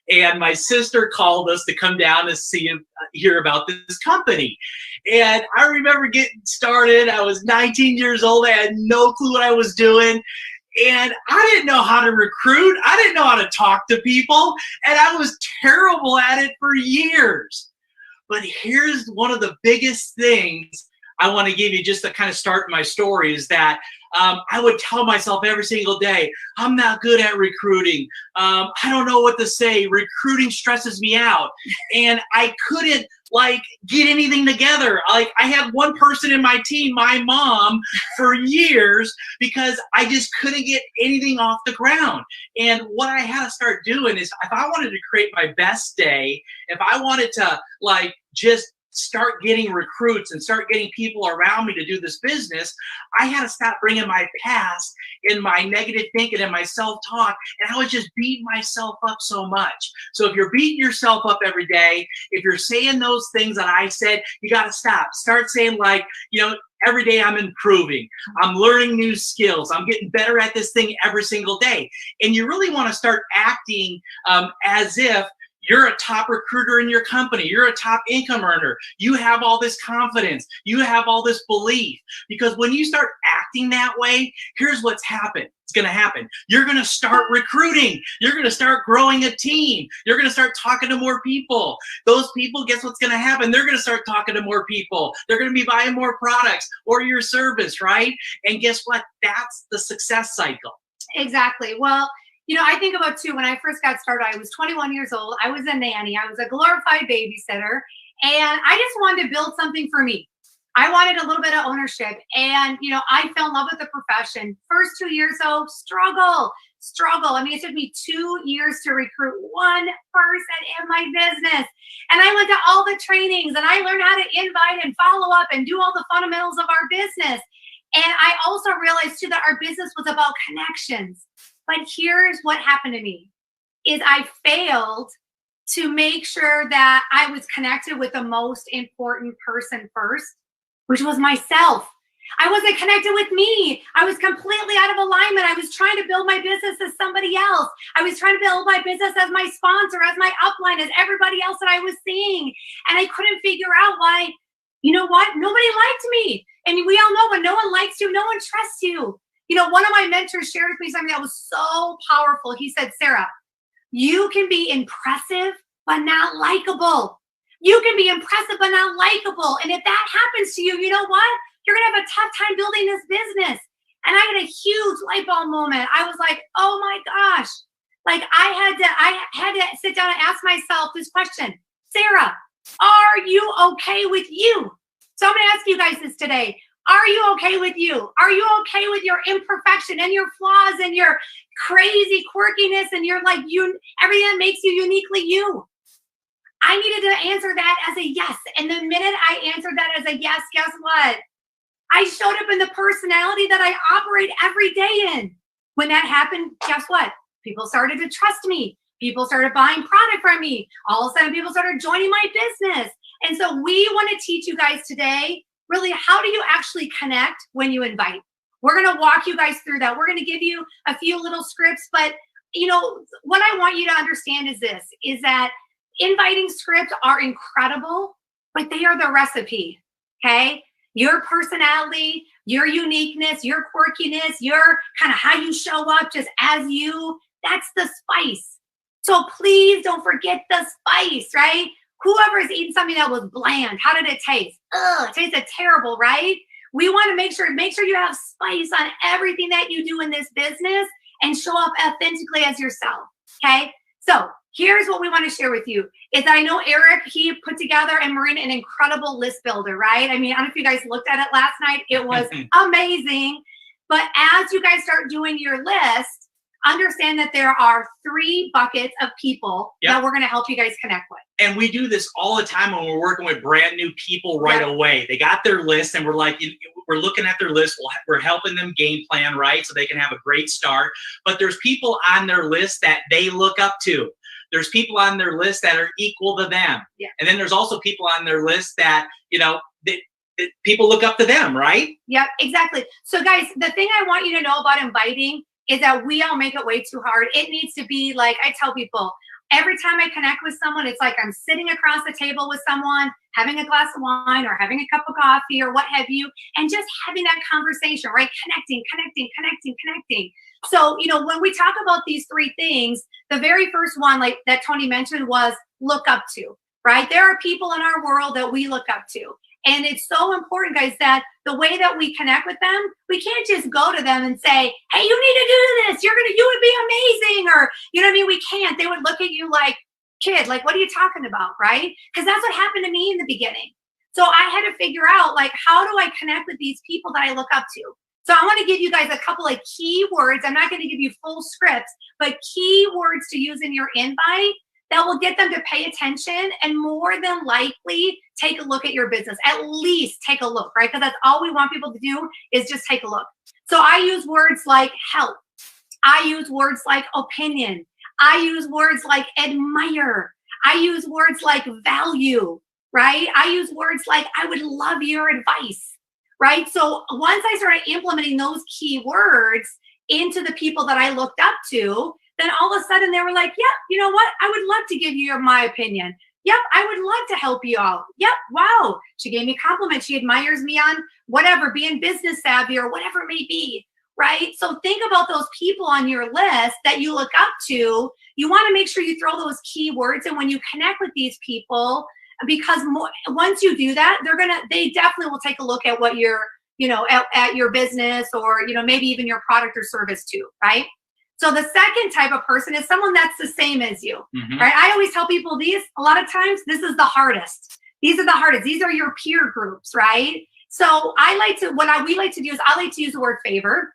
And my sister called us to come down and hear about this company. And I remember getting started. I was 19 years old. I had no clue what I was doing. And I didn't know how to recruit. I didn't know how to talk to people. And I was terrible at it for years. But here's one of the biggest things I want to give you just to kind of start my story is that I would tell myself every single day, I'm not good at recruiting. I don't know what to say. Recruiting stresses me out. And I couldn't get anything together. I had one person in my team, my mom, for years because I just couldn't get anything off the ground. And what I had to start doing is if I wanted to create my best day, if I wanted to just start getting recruits and start getting people around me to do this business, I had to stop bringing my past and my negative thinking and my self-talk, and I was just beating myself up so much. So if you're beating yourself up every day, if you're saying those things that I said, you got to stop. Start saying every day I'm improving. I'm learning new skills. I'm getting better at this thing every single day. And you really want to start acting as if you're a top recruiter in your company. You're a top income earner. You have all this confidence. You have all this belief. Because when you start acting that way, here's what's happened. It's going to happen. You're going to start recruiting. You're going to start growing a team. You're going to start talking to more people. Those people, guess what's going to happen? They're going to start talking to more people. They're going to be buying more products or your service, right? And guess what? That's the success cycle. Exactly. Well, I think about too, when I first got started, I was 21 years old. I was a nanny. I was a glorified babysitter. And I just wanted to build something for me. I wanted a little bit of ownership. And, I fell in love with the profession. First 2 years, though, struggle. I mean, it took me 2 years to recruit one person in my business. And I went to all the trainings and I learned how to invite and follow up and do all the fundamentals of our business. And I also realized too that our business was about connections. But here's what happened to me is I failed to make sure that I was connected with the most important person first, which was myself. I wasn't connected with me. I was completely out of alignment. I was trying to build my business as somebody else. I was trying to build my business as my sponsor, as my upline, as everybody else that I was seeing. And I couldn't figure out why, nobody liked me. And we all know when no one likes you, no one trusts you. One of my mentors shared with me something that was so powerful. He said, Sarah, you can be impressive, but not likable. You can be impressive, but not likable. And if that happens to you, you know what? You're going to have a tough time building this business. And I had a huge light bulb moment. I was like, oh my gosh. I had to sit down and ask myself this question. Sarah, are you okay with you? So I'm going to ask you guys this today. Are you okay with you? Are you okay with your imperfection and your flaws and your crazy quirkiness and your everything that makes you uniquely you? I needed to answer that as a yes. And the minute I answered that as a yes, guess what? I showed up in the personality that I operate every day in. When that happened, guess what? People started to trust me. People started buying product from me. All of a sudden, people started joining my business. And so we want to teach you guys today, really, how do you actually connect when you invite? We're going to walk you guys through that. We're going to give you a few little scripts, but what I want you to understand is this, is that inviting scripts are incredible, but they are the recipe, okay? your personality, your uniqueness, your quirkiness, your kind of how you show up just as you. That's the spice. So please don't forget the spice, right? Whoever's eating something that was bland, how did it taste? Ugh, it tasted terrible, right? We want to make sure you have spice on everything that you do in this business and show up authentically as yourself, okay? So here's what we want to share with you is I know Eric, he put together, and Marina, an incredible list builder, right? I mean, I don't know if you guys looked at it last night. It was amazing. But as you guys start doing your list, understand that there are 3 buckets of people that we're going to help you guys connect with. And we do this all the time when we're working with brand new people right away. They got their list and we're like, we're looking at their list. We're helping them game plan, right? So they can have a great start. But there's people on their list that they look up to. There's people on their list that are equal to them. Yeah. And then there's also people on their list that, that people look up to them, right? Yep, exactly. So guys, the thing I want you to know about inviting is that we all make it way too hard. It needs to be like, I tell people, every time I connect with someone, it's like I'm sitting across the table with someone, having a glass of wine or having a cup of coffee or what have you, and just having that conversation, right? Connecting. So, when we talk about these 3 things, the very first one, like that Tony mentioned, was look up to, right? There are people in our world that we look up to. And it's so important, guys, that the way that we connect with them, we can't just go to them and say, hey, you need to do this. You would be amazing. Or, we can't. They would look at you like, kid, like, what are you talking about, right? Because that's what happened to me in the beginning. So I had to figure out, like, how do I connect with these people that I look up to? So I want to give you guys a couple of key words. I'm not going to give you full scripts, but key words to use in your invite that will get them to pay attention and more than likely take a look at your business. At least take a look, right? Because that's all we want people to do is just take a look. So I use words like help. I use words like opinion. I use words like admire. I use words like value, right? I use words like I would love your advice, right? So once I started implementing those key words into the people that I looked up to, then all of a sudden they were like, yep, you know what? I would love to give you my opinion. Yep, I would love to help you out. Yep, wow. She gave me a compliment. She admires me on whatever, being business savvy or whatever it may be, right? So think about those people on your list that you look up to. You want to make sure you throw those key words in when you connect with these people, because once you do that, they definitely will take a look at what you're, at your business or, maybe even your product or service too, right? So the second type of person is someone that's the same as you, right? I always tell people a lot of times, this is the hardest. These are the hardest. These are your peer groups, right? So we like to do is I like to use the word favor,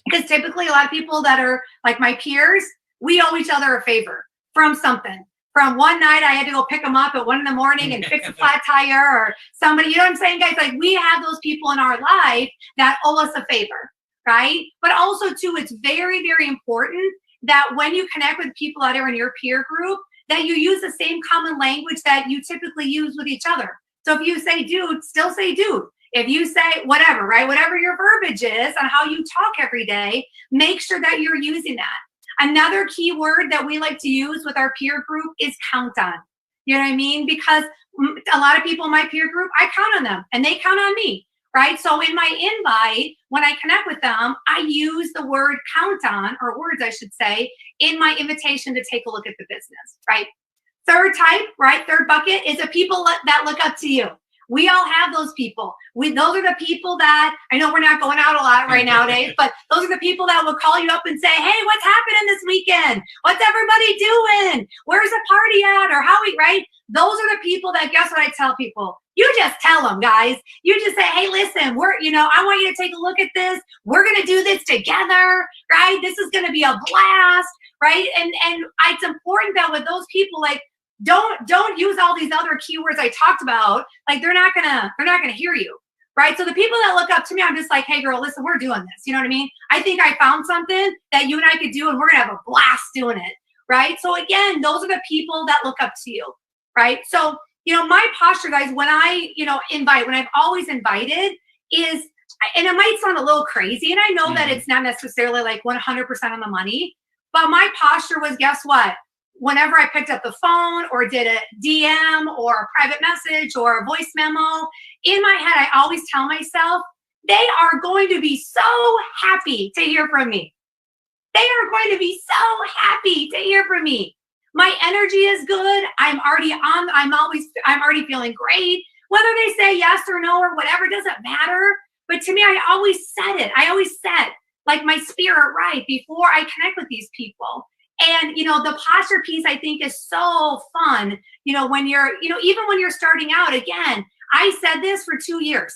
because typically a lot of people that are like my peers, we owe each other a favor from something. From one night I had to go pick them up at 1 a.m. and fix a flat tire, or somebody, you know what I'm saying, guys? Like, we have those people in our life that owe us a favor. Right? But also too, it's very, very important that when you connect with people that are in your peer group, that you use the same common language that you typically use with each other. So if you say dude, still say dude. If you say whatever, right? Whatever your verbiage is on how you talk every day, make sure that you're using that. Another key word that we like to use with our peer group is count on. You know what I mean? Because a lot of people in my peer group, I count on them and they count on me. Right? So in my invite, when I connect with them, I use the word count on, or words I should say, in my invitation to take a look at the business, right? Third type, right? Third bucket is the people that look up to you. We all have those people. Those are the people that, I know we're not going out a lot right nowadays, but those are the people that will call you up and say, hey, what's happening this weekend? What's everybody doing? Where's the party at? Or right? Those are the people that, guess what I tell people? You just tell them, guys. You just say, hey, listen, I want you to take a look at this. We're going to do this together, right? This is going to be a blast, right? And it's important that with those people, like, don't use all these other keywords I talked about. Like, they're not gonna hear you, right? So the people that look up to me, I'm just like, hey girl, listen, we're doing this. You know what I mean? I think I found something that you and I could do, and we're gonna have a blast doing it, right? So again, those are the people that look up to you, right? So, my posture, guys, when I, when I've always invited is, and it might sound a little crazy, and I know that it's not necessarily like 100% on the money, but my posture was, guess what? whenever I picked up the phone or did a DM or a private message or a voice memo, in my head, I always tell myself, they are going to be so happy to hear from me. They are going to be so happy to hear from me. My energy is good. I'm already feeling great. Whether they say yes or no or whatever, doesn't matter. But to me, I always said it. I always set like my spirit right before I connect with these people. And, the posture piece, I think, is so fun. When you're, even when you're starting out, again, I said this for 2 years,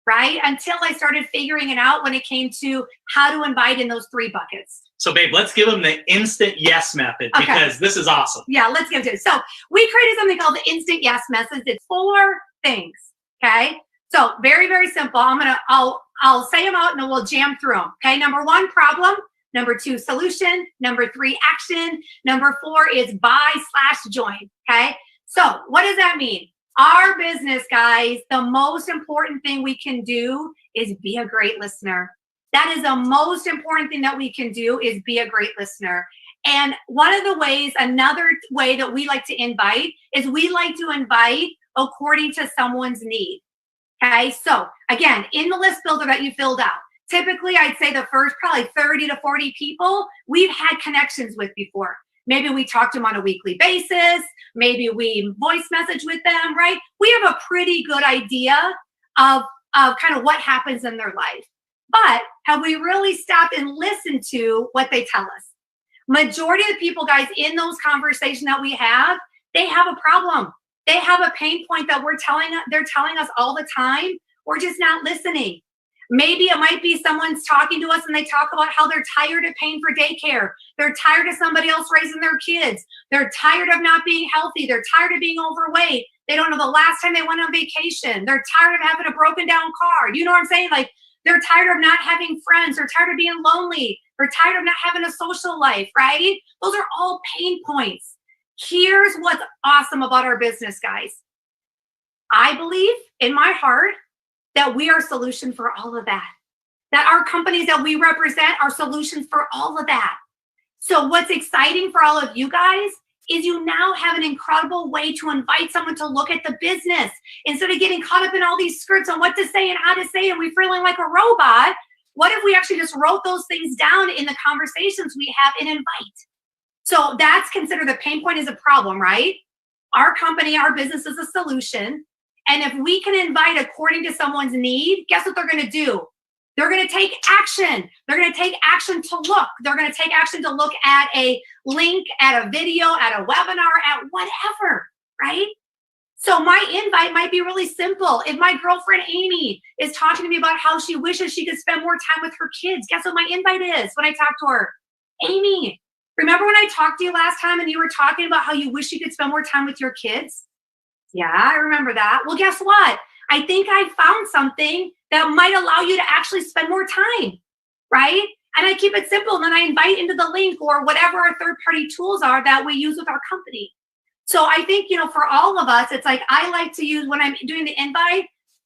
right? Until I started figuring it out when it came to how to invite in those 3 buckets. So, babe, let's give them the instant yes method because this is awesome. Yeah, let's get into it. So we created something called the instant yes method. It's 4 things, okay? So very, very simple. I'll say them out and then we'll jam through them, okay? Number 1, problem. Number 2, solution. Number 3, action. Number 4 is buy/join, okay? So what does that mean? Our business, guys, the most important thing we can do is be a great listener. That is the most important thing that we can do is be a great listener. And another way that we like to invite is we like to invite according to someone's need. Okay, so again, in the list builder that you filled out, typically I'd say the first probably 30 to 40 people we've had connections with before. Maybe we talk to them on a weekly basis. Maybe we voice message with them, right? We have a pretty good idea of kind of what happens in their life. But have we really stopped and listened to what they tell us? Majority of the people, guys, in those conversations that we have, they have a problem. They have a pain point that they're telling us all the time. We're just not listening. Maybe it might be someone's talking to us and they talk about how they're tired of paying for daycare. They're tired of somebody else raising their kids. They're tired of not being healthy. They're tired of being overweight. They don't know the last time they went on vacation. They're tired of having a broken down car. You know what I'm saying? Like, they're tired of not having friends. They're tired of being lonely. They're tired of not having a social life, right? Those are all pain points. Here's what's awesome about our business, guys. I believe in my heart that we are a solution for all of that. That our companies that we represent are solutions for all of that. So what's exciting for all of you guys is you now have an incredible way to invite someone to look at the business. Instead of getting caught up in all these scripts on what to say and how to say, and we feeling like a robot, what if we actually just wrote those things down in the conversations we have and invite? So that's considered the pain point is a problem, right? Our company, our business is a solution. And if we can invite according to someone's need, guess what they're going to do? They're going to take action. They're going to take action to look. They're going to take action to look at a link, at a video, at a webinar, at whatever, right? So my invite might be really simple. If my girlfriend Amy is talking to me about how she wishes she could spend more time with her kids, guess what my invite is when I talk to her? Amy, remember when I talked to you last time and you were talking about how you wish you could spend more time with your kids? Yeah, I remember that. Well, guess what? I think I found something that might allow you to actually spend more time, right? And I keep it simple. And then I invite into the link or whatever our third-party tools are that we use with our company. So I think, for all of us, it's like I like to use when I'm doing the invite,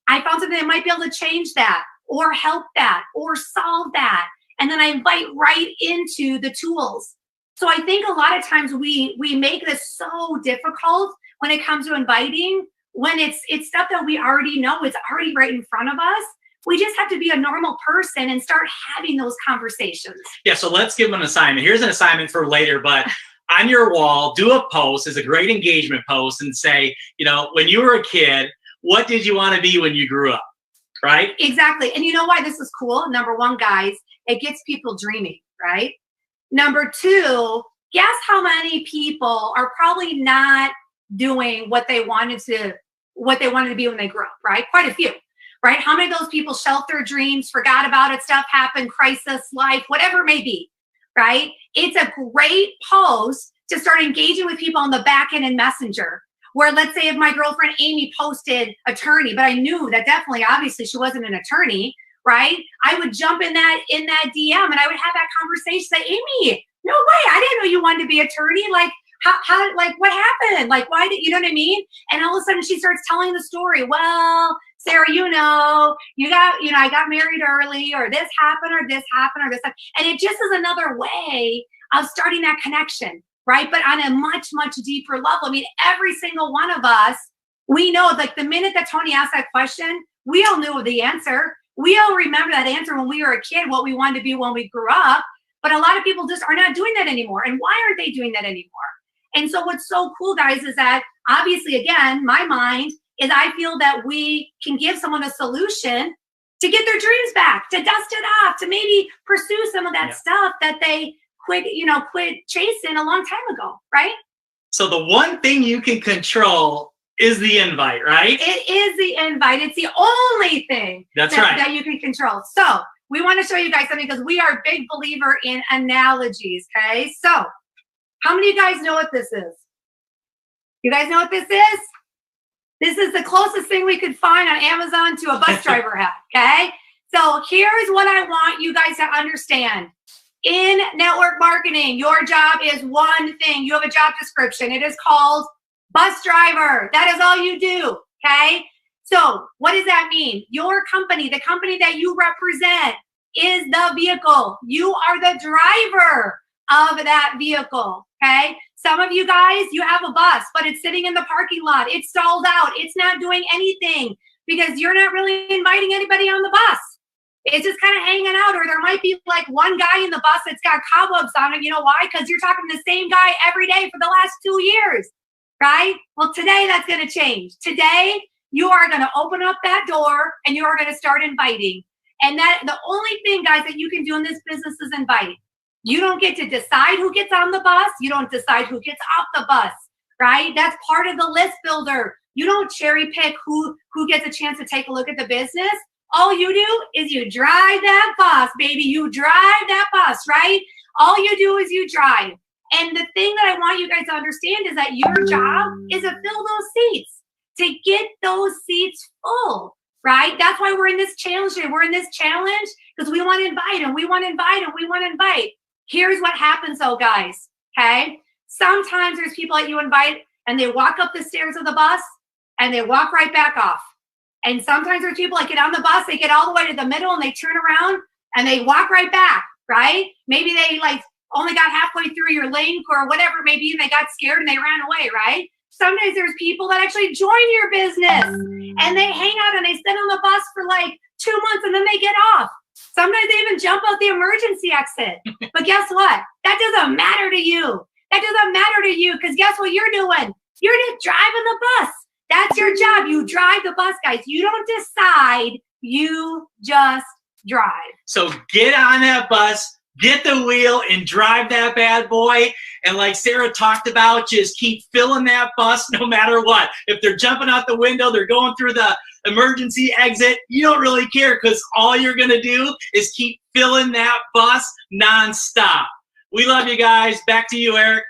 I found something that might be able to change that or help that or solve that. And then I invite right into the tools. So I think a lot of times we make this so difficult when it comes to inviting, when it's stuff that we already know, it's already right in front of us. We just have to be a normal person and start having those conversations. Yeah, so let's give them an assignment. Here's an assignment for later, but on your wall, do a post as a great engagement post and say, when you were a kid, what did you want to be when you grew up, right? Exactly. And you know why this is cool? Number 1, guys, it gets people dreaming, right? Number 2, guess how many people are probably not doing what they wanted to be when they grew up, right? Quite a few, right? How many of those people shelved their dreams, forgot about it, stuff happened, crisis, life, whatever it may be, right? It's a great post to start engaging with people on the back end in Messenger, where let's say if my girlfriend Amy posted attorney, but I knew that definitely, obviously she wasn't an attorney, right? I would jump in that DM and I would have that conversation, say, Amy, no way, I didn't know you wanted to be attorney. Like, how, like, what happened? Like, why did, you know what I mean? And all of a sudden she starts telling the story. Well, Sarah, I got married early, or this happened, or this happened, or this happened. And it just is another way of starting that connection. right? But on a much, much deeper level. I mean, every single one of us, we know, like the minute that Tony asked that question, we all knew the answer. We all remember that answer when we were a kid, what we wanted to be when we grew up. But a lot of people just are not doing that anymore. And why aren't they doing that anymore? And so what's so cool, guys, is that obviously, again, my mind is I feel that we can give someone a solution to get their dreams back, to dust it off, to maybe pursue some of that stuff that they quit chasing a long time ago, right? So the one thing you can control is the invite, right? It is the invite. It's the only thing that you can control. So we want to show you guys something because we are a big believer in analogies, okay? So how many of you guys know what this is? You guys know what this is? This is the closest thing we could find on Amazon to a bus driver hat, okay? So here's what I want you guys to understand. In network marketing, your job is one thing. You have a job description. It is called bus driver. That is all you do, okay? So what does that mean? Your company, the company that you represent, is the vehicle. You are the driver of that vehicle, okay? Some of you guys, you have a bus, but it's sitting in the parking lot. It's stalled out. It's not doing anything because you're not really inviting anybody on the bus. It's just kind of hanging out, or there might be like one guy in the bus that's got cobwebs on him. You know why? Because you're talking to the same guy every day for the last 2 years, right? Well, today that's going to change. Today, you are going to open up that door and you are going to start inviting. And that the only thing, guys, that you can do in this business is invite. You don't get to decide who gets on the bus. You don't decide who gets off the bus, right? That's part of the list builder. You don't cherry pick who gets a chance to take a look at the business. All you do is you drive that bus, baby. You drive that bus, right? All you do is you drive. And the thing that I want you guys to understand is that your job is to fill those seats, to get those seats full, right? That's why we're in this challenge today. We're in this challenge because we want to invite and we want to invite and we want to invite. Here's what happens though, guys, okay? Sometimes there's people that you invite and they walk up the stairs of the bus and they walk right back off. And sometimes there's people that get on the bus, they get all the way to the middle and they turn around and they walk right back, right? Maybe they like only got halfway through your link or whatever it may be and they got scared and they ran away, right? Sometimes there's people that actually join your business and they hang out and they sit on the bus for like 2 months and then they get off. Sometimes they even jump out the emergency exit. But guess what? That doesn't matter to you. That doesn't matter to you because guess what you're doing? You're just driving the bus. That's your job. You drive the bus, guys. You don't decide. You just drive. So get on that bus, get the wheel, and drive that bad boy. And like Sarah talked about, just keep filling that bus no matter what. If they're jumping out the window, they're going through the emergency exit, you don't really care because all you're going to do is keep filling that bus nonstop. We love you guys. Back to you, Eric.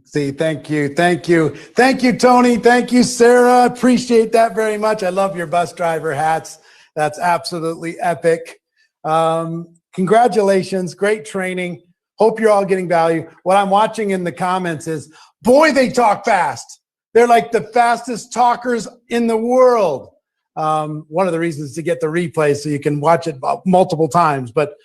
See, thank you. Thank you. Thank you, Tony. Thank you, Sarah. Appreciate that very much. I love your bus driver hats. That's absolutely epic. Congratulations. Great training. Hope you're all getting value. What I'm watching in the comments is, boy, they talk fast. They're like the fastest talkers in the world. One of the reasons to get the replay so you can watch it multiple times. But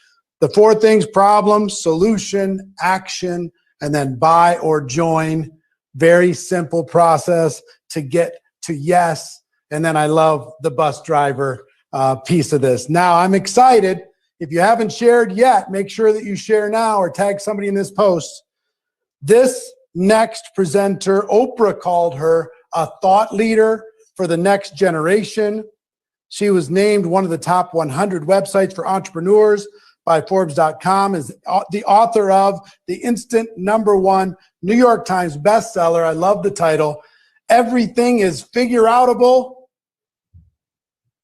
the 4 things: problem, solution, action, and then buy or join. Very simple process to get to yes. And then I love the bus driver piece of this. Now I'm excited. If you haven't shared yet, make sure that you share now or tag somebody in this post. This next presenter, Oprah called her a thought leader for the next generation. She was named one of the top 100 websites for entrepreneurs by Forbes.com, is the author of the instant #1 New York Times bestseller. I love the title. Everything is Figure-Outable.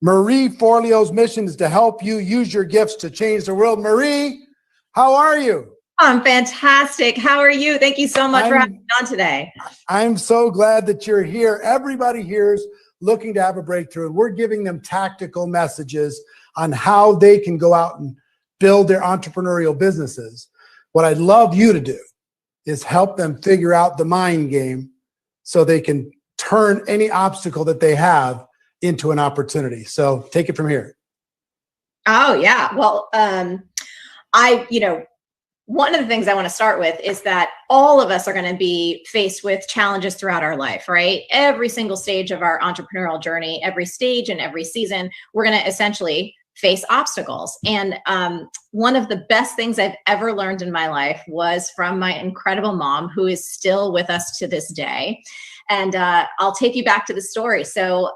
Marie Forleo's mission is to help you use your gifts to change the world. Marie, how are you? I'm fantastic. How are you? Thank you so much for having me on today. I'm so glad that you're here. Everybody here is looking to have a breakthrough, and we're giving them tactical messages on how they can go out and build their entrepreneurial businesses. What I'd love you to do is help them figure out the mind game so they can turn any obstacle that they have into an opportunity. So take it from here. Oh, yeah. Well, one of the things I want to start with is that all of us are going to be faced with challenges throughout our life, right? Every single stage of our entrepreneurial journey, every stage and every season, we're going to essentially face obstacles. And one of the best things I've ever learned in my life was from my incredible mom, who is still with us to this day. And I'll take you back to the story. So,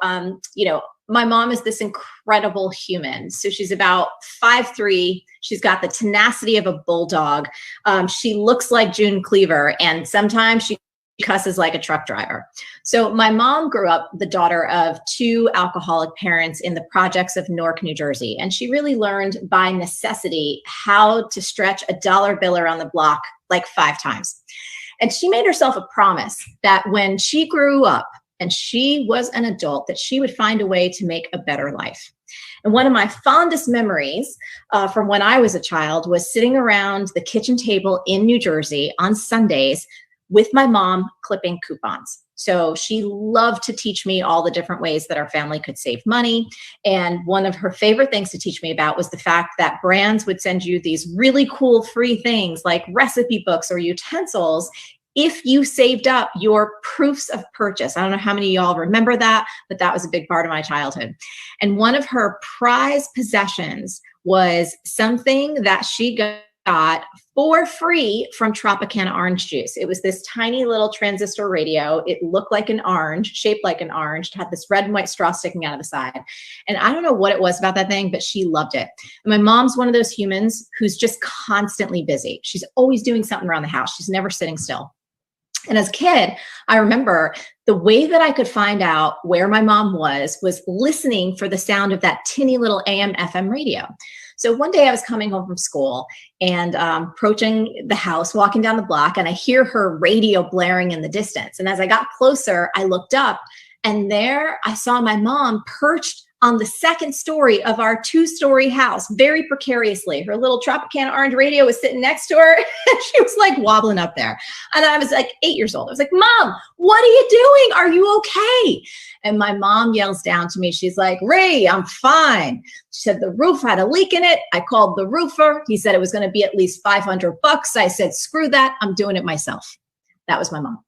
my mom is this incredible human. So she's about 5'3". She's got the tenacity of a bulldog. She looks like June Cleaver, and sometimes she cusses like a truck driver. So my mom grew up the daughter of 2 alcoholic parents in the projects of Newark, New Jersey. And she really learned by necessity how to stretch a dollar bill around the block like 5 times. And she made herself a promise that when she grew up and she was an adult, that she would find a way to make a better life. And one of my fondest memories from when I was a child was sitting around the kitchen table in New Jersey on Sundays with my mom clipping coupons. So she loved to teach me all the different ways that our family could save money. And one of her favorite things to teach me about was the fact that brands would send you these really cool free things like recipe books or utensils if you saved up your proofs of purchase. I don't know how many of y'all remember that, but that was a big part of my childhood. And one of her prized possessions was something that she got for free from Tropicana orange juice. It was this tiny little transistor radio. It looked like an orange, shaped like an orange. It had this red and white straw sticking out of the side. And I don't know what it was about that thing, but she loved it. And my mom's one of those humans who's just constantly busy. She's always doing something around the house. She's never sitting still. And as a kid, I remember the way that I could find out where my mom was listening for the sound of that tinny little AM FM radio. So one day I was coming home from school and approaching the house, walking down the block, and I hear her radio blaring in the distance. And as I got closer, I looked up, and there I saw my mom perched on the second story of our 2-story house, very precariously. Her little Tropicana orange radio was sitting next to her, and she was like wobbling up there. And I was like 8 years old. I was like, Mom, what are you doing? Are you okay? And my mom yells down to me. She's like, Ray, I'm fine. She said the roof had a leak in it. I called the roofer. He said it was going to be at least $500. I said, screw that. I'm doing it myself. That was my mom.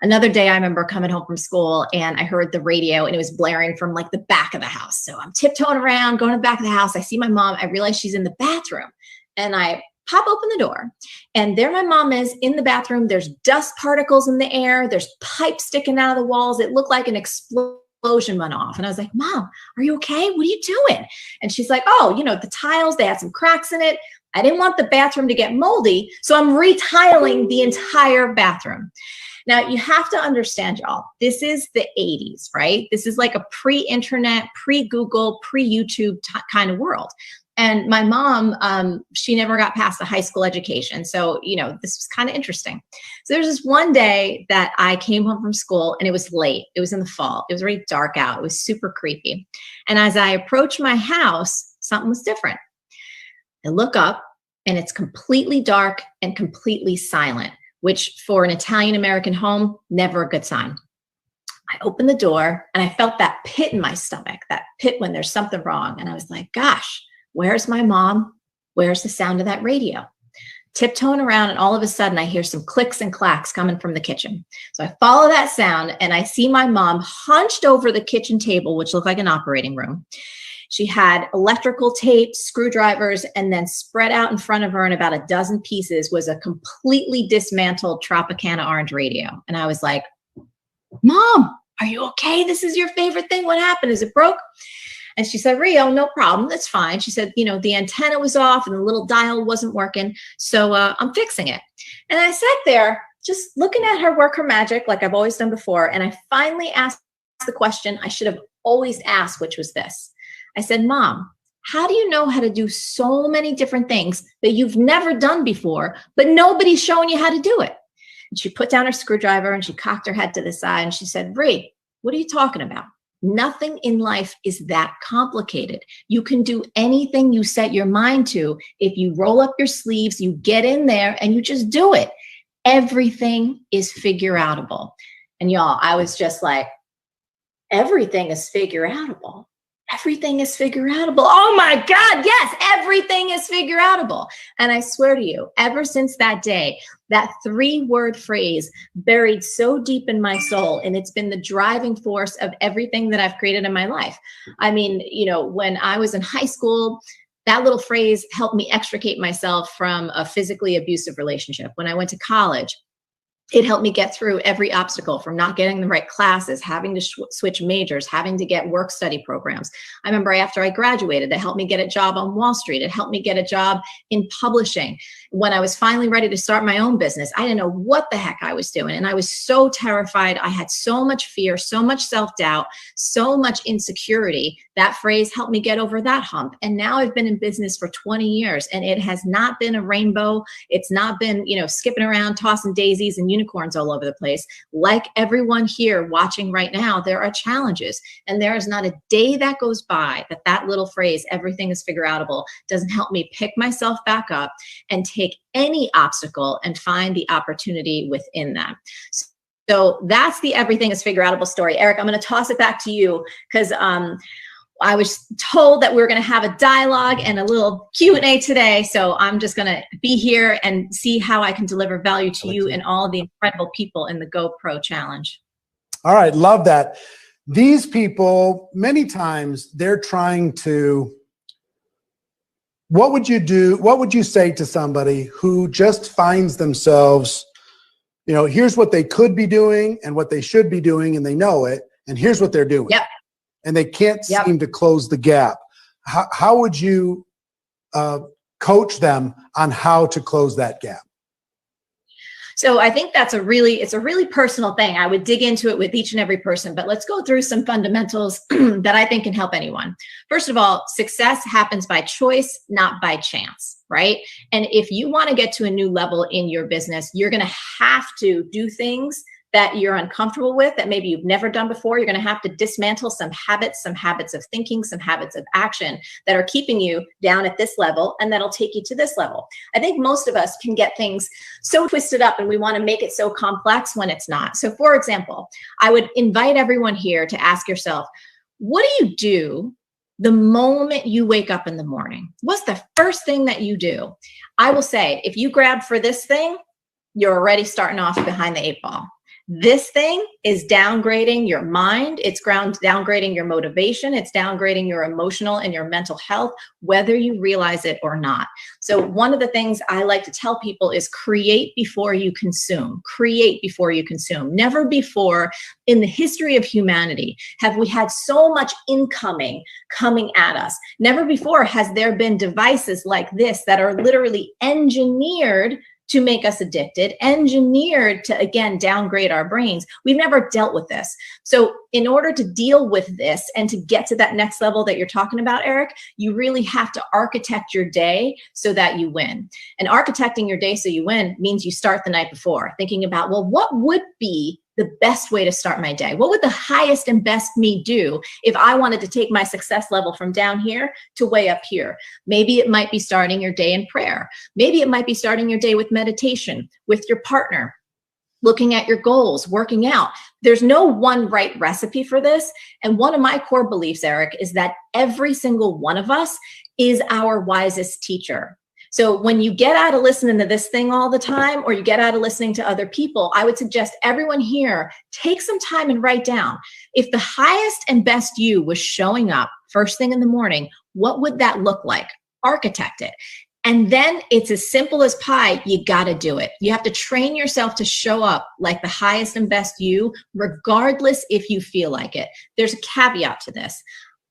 Another day, I remember coming home from school and I heard the radio and it was blaring from like the back of the house. So I'm tiptoeing around, going to the back of the house. I see my mom. I realize she's in the bathroom and I pop open the door and there my mom is in the bathroom. There's dust particles in the air. There's pipes sticking out of the walls. It looked like an explosion went off. And I was like, Mom, are you okay? What are you doing? And she's like, oh, the tiles, they had some cracks in it. I didn't want the bathroom to get moldy. So I'm retiling the entire bathroom. Now, you have to understand, y'all, this is the 80s, right? This is like a pre-internet, pre-Google, pre-YouTube kind of world. And my mom, she never got past a high school education. So, this was kind of interesting. So there's this one day that I came home from school and it was late. It was in the fall. It was already dark out. It was super creepy. And as I approached my house, something was different. I look up and it's completely dark and completely silent, which for an Italian-American home, never a good sign. I opened the door and I felt that pit in my stomach, that pit when there's something wrong. And I was like, gosh, where's my mom? Where's the sound of that radio? Tiptoeing around and all of a sudden I hear some clicks and clacks coming from the kitchen. So I follow that sound and I see my mom hunched over the kitchen table, which looked like an operating room. She had electrical tape, screwdrivers, and then spread out in front of her in about a dozen pieces was a completely dismantled Tropicana orange radio. And I was like, Mom, are you okay? This is your favorite thing. What happened? Is it broke? And she said, Rio, no problem. That's fine. She said, the antenna was off and the little dial wasn't working. So I'm fixing it. And I sat there just looking at her work her magic like I've always done before. And I finally asked the question I should have always asked, which was this. I said, Mom, how do you know how to do so many different things that you've never done before, but nobody's showing you how to do it? And she put down her screwdriver and she cocked her head to the side and she said, Ree, what are you talking about? Nothing in life is that complicated. You can do anything you set your mind to. If you roll up your sleeves, you get in there and you just do it. Everything is figure-outable. And y'all, I was just like, everything is figure-outable. everything is figure outable. Oh my God, yes, everything is figure outable. And I swear to you, ever since that day, that 3-word phrase buried so deep in my soul, and it's been the driving force of everything that I've created in my life. I mean, you know, when I was in high school, that little phrase helped me extricate myself from a physically abusive relationship. When I went to college, it helped me get through every obstacle, from not getting the right classes, having to switch majors, having to get work study programs. I remember after I graduated, it helped me get a job on Wall Street. It helped me get a job in publishing. When I was finally ready to start my own business, I didn't know what the heck I was doing. And I was so terrified. I had so much fear, so much self-doubt, so much insecurity. That phrase helped me get over that hump. And now I've been in business for 20 years, and it has not been a rainbow. It's not been, you know, skipping around, tossing daisies and unicorns all over the place. Like everyone here watching right now, there are challenges, and there is not a day that goes by that that little phrase, everything is figure outable, doesn't help me pick myself back up and take any obstacle and find the opportunity within that. So that's the everything is figure outable story. Eric, I'm going to toss it back to you, because I was told that we were going to have a dialogue and a little Q&A today. So I'm just going to be here and see how I can deliver value to you and all the incredible people in the GoPro Challenge. All right. Love that. These people, many times they're trying to, what would you do? What would you say to somebody who just finds themselves, you know, here's what they could be doing and what they should be doing, and they know it, and here's what they're doing. Yep. And they can't seem to close the gap. How would you coach them on how to close that gap? So I think it's a really personal thing. I would dig into it with each and every person, but let's go through some fundamentals that I think can help anyone. First of all, success happens by choice, not by chance, right? And if you want to get to a new level in your business, you're going to have to do things that you're uncomfortable with, that maybe you've never done before. You're going to have to dismantle some habits of thinking, some habits of action that are keeping you down at this level, and that'll take you to this level. I think most of us can get things so twisted up, and we want to make it so complex when it's not. So for example, I would invite everyone here to ask yourself, what do you do the moment you wake up in the morning? What's the first thing that you do? I will say, if you grab for this thing, you're already starting off behind the 8 ball. This thing is downgrading your mind. It's downgrading your motivation. It's downgrading your emotional and your mental health, whether you realize it or not. So one of the things I like to tell people is create before you consume. Create before you consume. Never before in the history of humanity have we had so much coming at us. Never before has there been devices like this that are literally engineered to make us addicted, engineered to, again, downgrade our brains. We've never dealt with this. So in order to deal with this and to get to that next level that you're talking about, Eric, you really have to architect your day so that you win. And architecting your day so you win means you start the night before, thinking about, well, what would be the best way to start my day? What would the highest and best me do if I wanted to take my success level from down here to way up here? Maybe it might be starting your day in prayer. Maybe it might be starting your day with meditation, with your partner, looking at your goals, working out. There's no one right recipe for this. And one of my core beliefs, Eric, is that every single one of us is our wisest teacher. So when you get out of listening to this thing all the time, or you get out of listening to other people, I would suggest everyone here take some time and write down, if the highest and best you was showing up first thing in the morning, what would that look like? Architect it. And then it's as simple as pie. You got to do it. You have to train yourself to show up like the highest and best you, regardless if you feel like it. There's a caveat to this.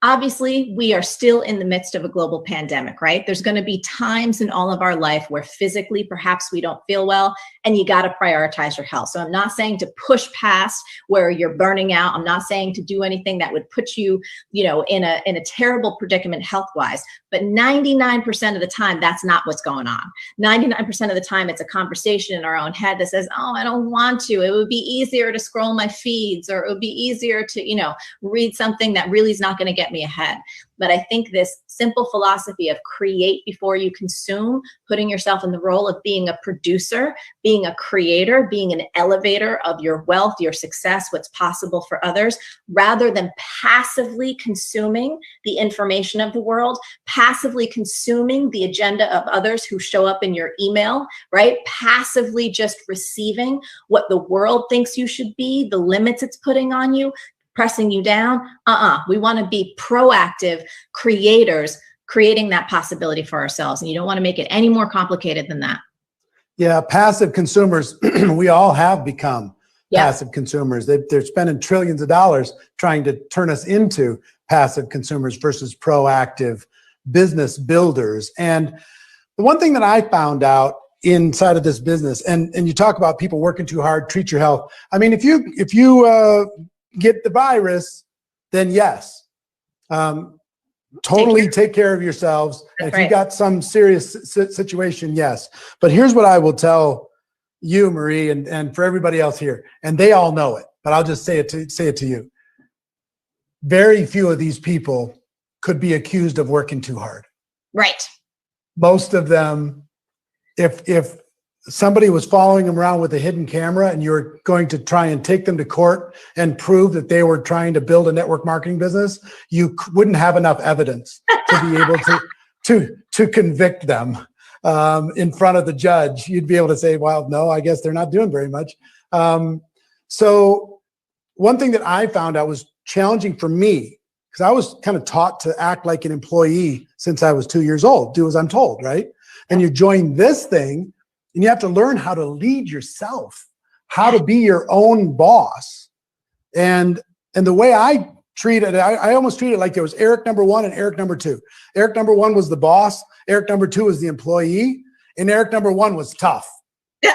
Obviously, we are still in the midst of a global pandemic, right? There's going to be times in all of our life where physically, perhaps we don't feel well, and you got to prioritize your health. So I'm not saying to push past where you're burning out. I'm not saying to do anything that would put you, in a terrible predicament health-wise. But 99% of the time, that's not what's going on. 99% of the time, it's a conversation in our own head that says, oh, I don't want to. It would be easier to scroll my feeds, or it would be easier to, read something that really is not going to get me ahead. But I think this simple philosophy of create before you consume, putting yourself in the role of being a producer, being a creator, being an elevator of your wealth, your success, what's possible for others, rather than passively consuming the information of the world, passively consuming the agenda of others who show up in your email, right? Passively just receiving what the world thinks you should be, the limits it's putting on you, pressing you down. We want to be proactive creators, creating that possibility for ourselves. And you don't want to make it any more complicated than that. Yeah, passive consumers, we all have become passive consumers. They're spending trillions of dollars trying to turn us into passive consumers versus proactive business builders. And the one thing that I found out inside of this business, and you talk about people working too hard, treat your health. I mean, if you get the virus, then yes, totally take care of yourselves. And if you got some serious situation, yes. But here's what I will tell you, Marie, and for everybody else here, and they all know it, but I'll just say it to you. Very few of these people could be accused of working too hard. Right. Most of them, if somebody was following them around with a hidden camera and you're going to try and take them to court and prove that they were trying to build a network marketing business, you wouldn't have enough evidence to be able to convict them in front of the judge. You'd be able to say, well, no, I guess they're not doing very much. So one thing that I found out was challenging for me, because I was kind of taught to act like an employee since I was 2 years old, do as I'm told, right? And you join this thing, and you have to learn how to lead yourself, how to be your own boss. And the way I treat it, I almost treat it like there was Eric number 1 and Eric number 2. Eric number 1 was the boss. Eric number 2 was the employee. And Eric number 1 was tough.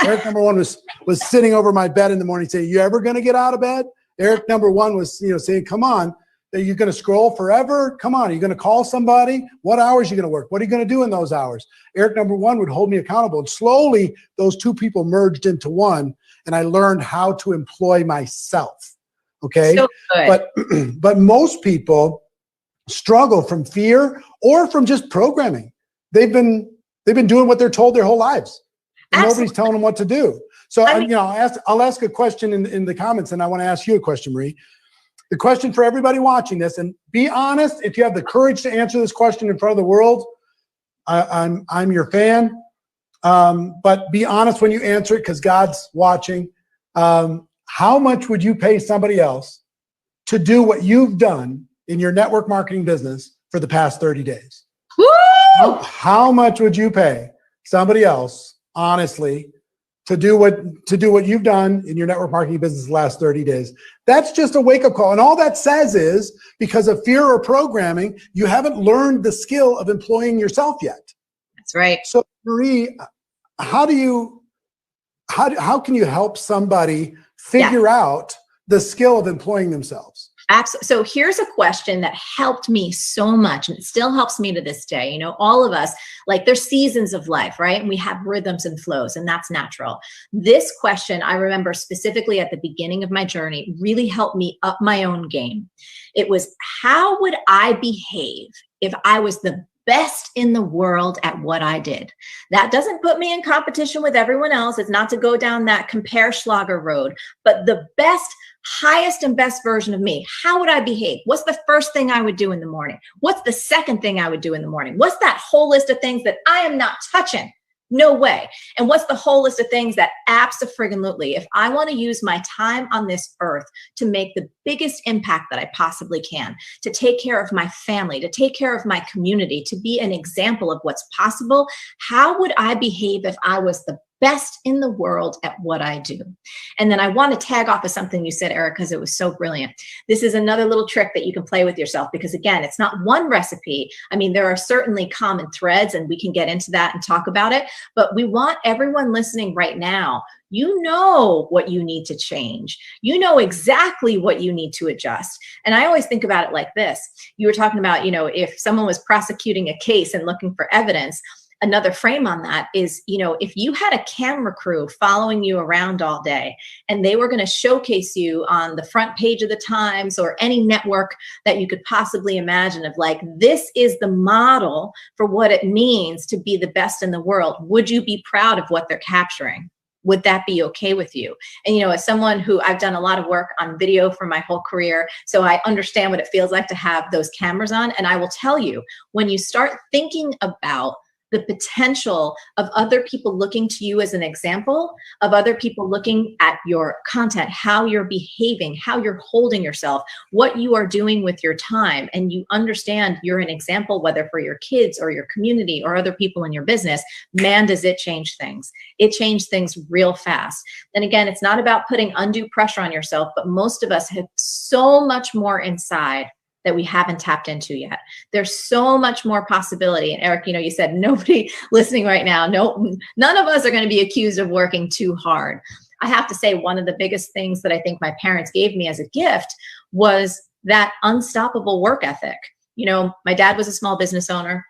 Eric number 1 was sitting over my bed in the morning saying, you ever going to get out of bed? Eric number 1 was, saying, come on. Are you going to scroll forever? Come on. Are you going to call somebody? What hours are you going to work? What are you going to do in those hours? Eric number 1 would hold me accountable. And slowly, those two people merged into one, and I learned how to employ myself. Okay. So good. But most people struggle from fear or from just programming. They've been doing what they're told their whole lives. And nobody's telling them what to do. So I'll ask a question in the comments, and I want to ask you a question, Marie. The question for everybody watching this, and be honest, if you have the courage to answer this question in front of the world, I'm your fan. But be honest when you answer it, because God's watching. How much would you pay somebody else to do what you've done in your network marketing business for the past 30 days? Woo! How much would you pay somebody else, honestly, to do what you've done in your network marketing business the last 30 days? That's just a wake-up call. And all that says is, because of fear or programming, you haven't learned the skill of employing yourself yet. That's right. So Marie, how can you help somebody figure out the skill of employing themselves? Absolutely. So here's a question that helped me so much, and it still helps me to this day. All of us, like, there's seasons of life, right? And we have rhythms and flows, and that's natural. This question, I remember specifically at the beginning of my journey, really helped me up my own game. It was, how would I behave if I was the best in the world at what I did? That doesn't put me in competition with everyone else. It's not to go down that compare Schlager road, but the best, highest and best version of me. How would I behave? What's the first thing I would do in the morning? What's the second thing I would do in the morning? What's that whole list of things that I am not touching? No way. And what's the whole list of things that abso-friggin-lutely, if I want to use my time on this earth to make the biggest impact that I possibly can, to take care of my family, to take care of my community, to be an example of what's possible, how would I behave if I was the best in the world at what I do? And then I want to tag off of something you said, Eric, because it was so brilliant. This is another little trick that you can play with yourself, because again, it's not one recipe. I mean, there are certainly common threads, and we can get into that and talk about it, but we want everyone listening right now, you know what you need to change. You know exactly what you need to adjust. And I always think about it like this. You were talking about, if someone was prosecuting a case and looking for evidence, another frame on that is, if you had a camera crew following you around all day and they were going to showcase you on the front page of the Times or any network that you could possibly imagine of like, this is the model for what it means to be the best in the world, would you be proud of what they're capturing? Would that be okay with you? And, as someone who I've done a lot of work on video for my whole career, so I understand what it feels like to have those cameras on. And I will tell you, when you start thinking about the potential of other people looking to you as an example, of other people looking at your content, how you're behaving, how you're holding yourself, what you are doing with your time, and you understand you're an example, whether for your kids or your community or other people in your business, man, does it change things. It changed things real fast. And again, it's not about putting undue pressure on yourself, but most of us have so much more inside that we haven't tapped into yet. There's so much more possibility. And Eric, you said nobody listening right now, none of us are going to be accused of working too hard. I have to say, one of the biggest things that I think my parents gave me as a gift was that unstoppable work ethic. My dad was a small business owner.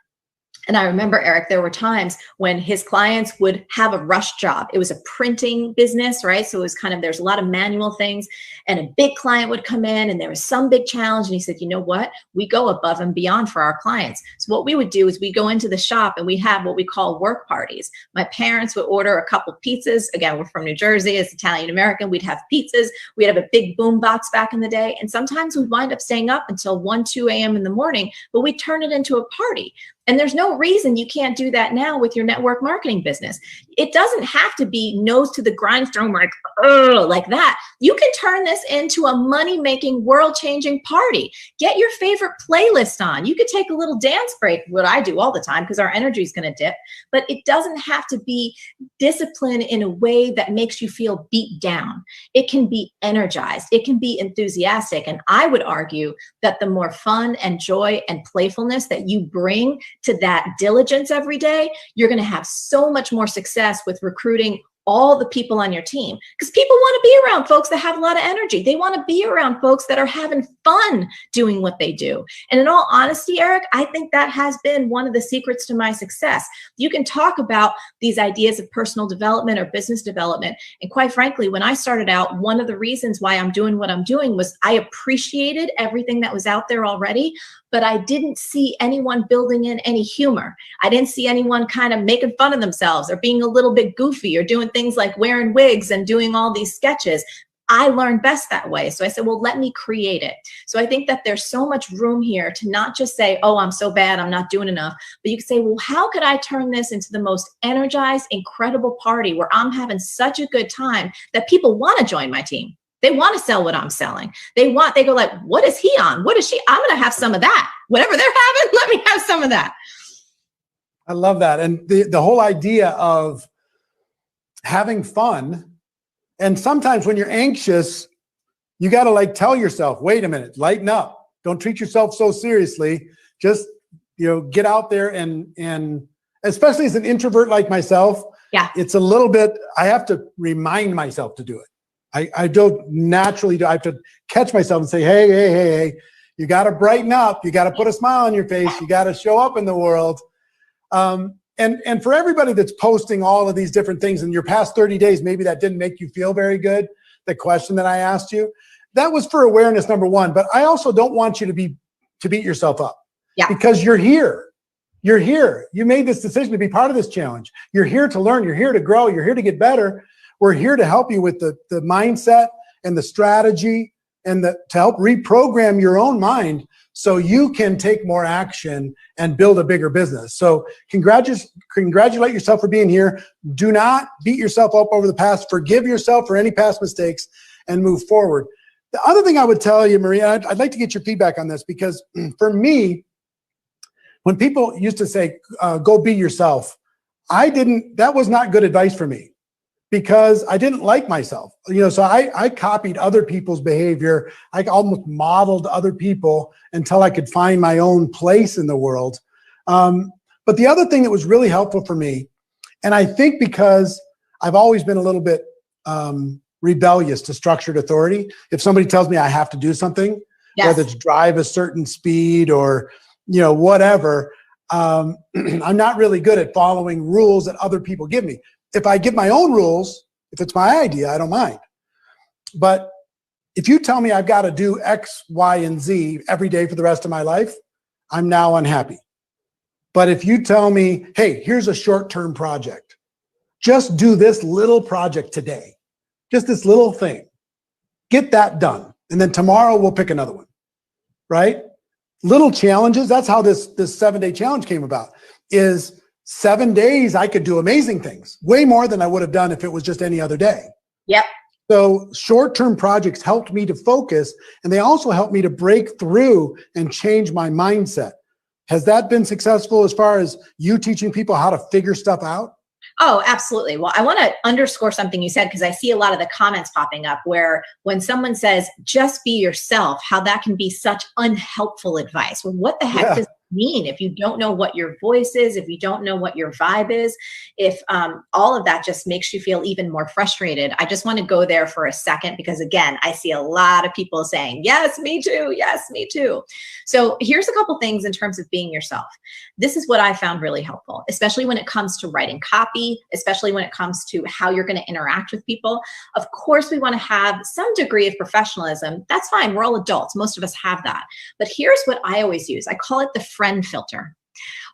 And I remember, Eric, there were times when his clients would have a rush job. It was a printing business, right? So it was there's a lot of manual things, and a big client would come in and there was some big challenge. And he said, you know what? We go above and beyond for our clients. So what we would do is we go into the shop and we have what we call work parties. My parents would order a couple pizzas. Again, we're from New Jersey, as Italian American. We'd have pizzas. We'd have a big boom box back in the day. And sometimes we'd wind up staying up until 1, 2 a.m. in the morning, but we'd turn it into a party. And there's no reason you can't do that now with your network marketing business. It doesn't have to be nose to the grindstone like that. You can turn this into a money-making, world-changing party. Get your favorite playlist on. You could take a little dance break, what I do all the time, because our energy is going to dip. But it doesn't have to be discipline in a way that makes you feel beat down. It can be energized. It can be enthusiastic. And I would argue that the more fun and joy and playfulness that you bring to that diligence every day, you're going to have so much more success with recruiting all the people on your team, because people want to be around folks that have a lot of energy. They want to be around folks that are having fun doing what they do. And in all honesty, Eric, I think that has been one of the secrets to my success. You can talk about these ideas of personal development or business development. And quite frankly, when I started out, one of the reasons why I'm doing what I'm doing was I appreciated everything that was out there already, but I didn't see anyone building in any humor. I didn't see anyone kind of making fun of themselves or being a little bit goofy or doing things like wearing wigs and doing all these sketches. I learned best that way. So I said, well, let me create it. So I think that there's so much room here to not just say, oh, I'm so bad, I'm not doing enough. But you can say, well, how could I turn this into the most energized, incredible party where I'm having such a good time that people want to join my team? They want to sell what I'm selling. They go like, what is he on? What is she? I'm going to have some of that. Whatever they're having, let me have some of that. I love that. And the whole idea of having fun. And sometimes when you're anxious, you got to tell yourself, wait a minute, lighten up. Don't treat yourself so seriously. Just, get out there and especially as an introvert like myself, it's a little bit, I have to remind myself to do it. I don't naturally do. I have to catch myself and say, hey, you got to brighten up. You got to put a smile on your face. You got to show up in the world. And for everybody that's posting all of these different things in your past 30 days, maybe that didn't make you feel very good. The question that I asked you, that was for awareness, number one. But I also don't want you to beat yourself up because you're here. You're here. You made this decision to be part of this challenge. You're here to learn. You're here to grow. You're here to get better. We're here to help you with the mindset and the strategy and to help reprogram your own mind so you can take more action and build a bigger business. So congratulate yourself for being here. Do not beat yourself up over the past. Forgive yourself for any past mistakes and move forward. The other thing I would tell you, Maria, I'd like to get your feedback on this, because for me, when people used to say, go be yourself, that was not good advice for me, because I didn't like myself. So I copied other people's behavior. I almost modeled other people until I could find my own place in the world. But the other thing that was really helpful for me, and I think because I've always been a little bit rebellious to structured authority. If somebody tells me I have to do something, whether it's drive a certain speed or, whatever, I'm not really good at following rules that other people give me. If I give my own rules, if it's my idea, I don't mind. But if you tell me I've got to do X, Y, and Z every day for the rest of my life, I'm now unhappy. But if you tell me, hey, here's a short-term project, just do this little project today, just this little thing, get that done. And then tomorrow we'll pick another one, right? Little challenges. That's how this 7-day challenge came about, is 7 days I could do amazing things, way more than I would have done if it was just any other day. Yep. So short-term projects helped me to focus, and they also helped me to break through and change my mindset. Has that been successful as far as you teaching people how to figure stuff out? Oh, absolutely. Well, I want to underscore something you said, because I see a lot of the comments popping up where when someone says, just be yourself, how that can be such unhelpful advice. Well, what the heck does mean if you don't know what your voice is, if you don't know what your vibe is, if all of that just makes you feel even more frustrated? I just want to go there for a second, because again, I see a lot of people saying, yes, me too. Yes, me too. So here's a couple things in terms of being yourself. This is what I found really helpful, especially when it comes to writing copy, especially when it comes to how you're going to interact with people. Of course, we want to have some degree of professionalism. That's fine. We're all adults. Most of us have that. But here's what I always use. I call it the friend filter.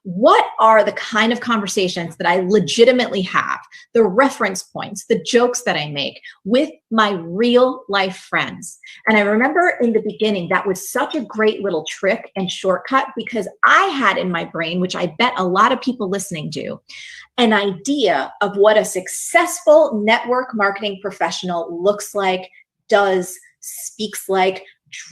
What are the kind of conversations that I legitimately have, the reference points, the jokes that I make with my real life friends? And I remember in the beginning, that was such a great little trick and shortcut, because I had in my brain, which I bet a lot of people listening do, an idea of what a successful network marketing professional looks like, does, speaks like,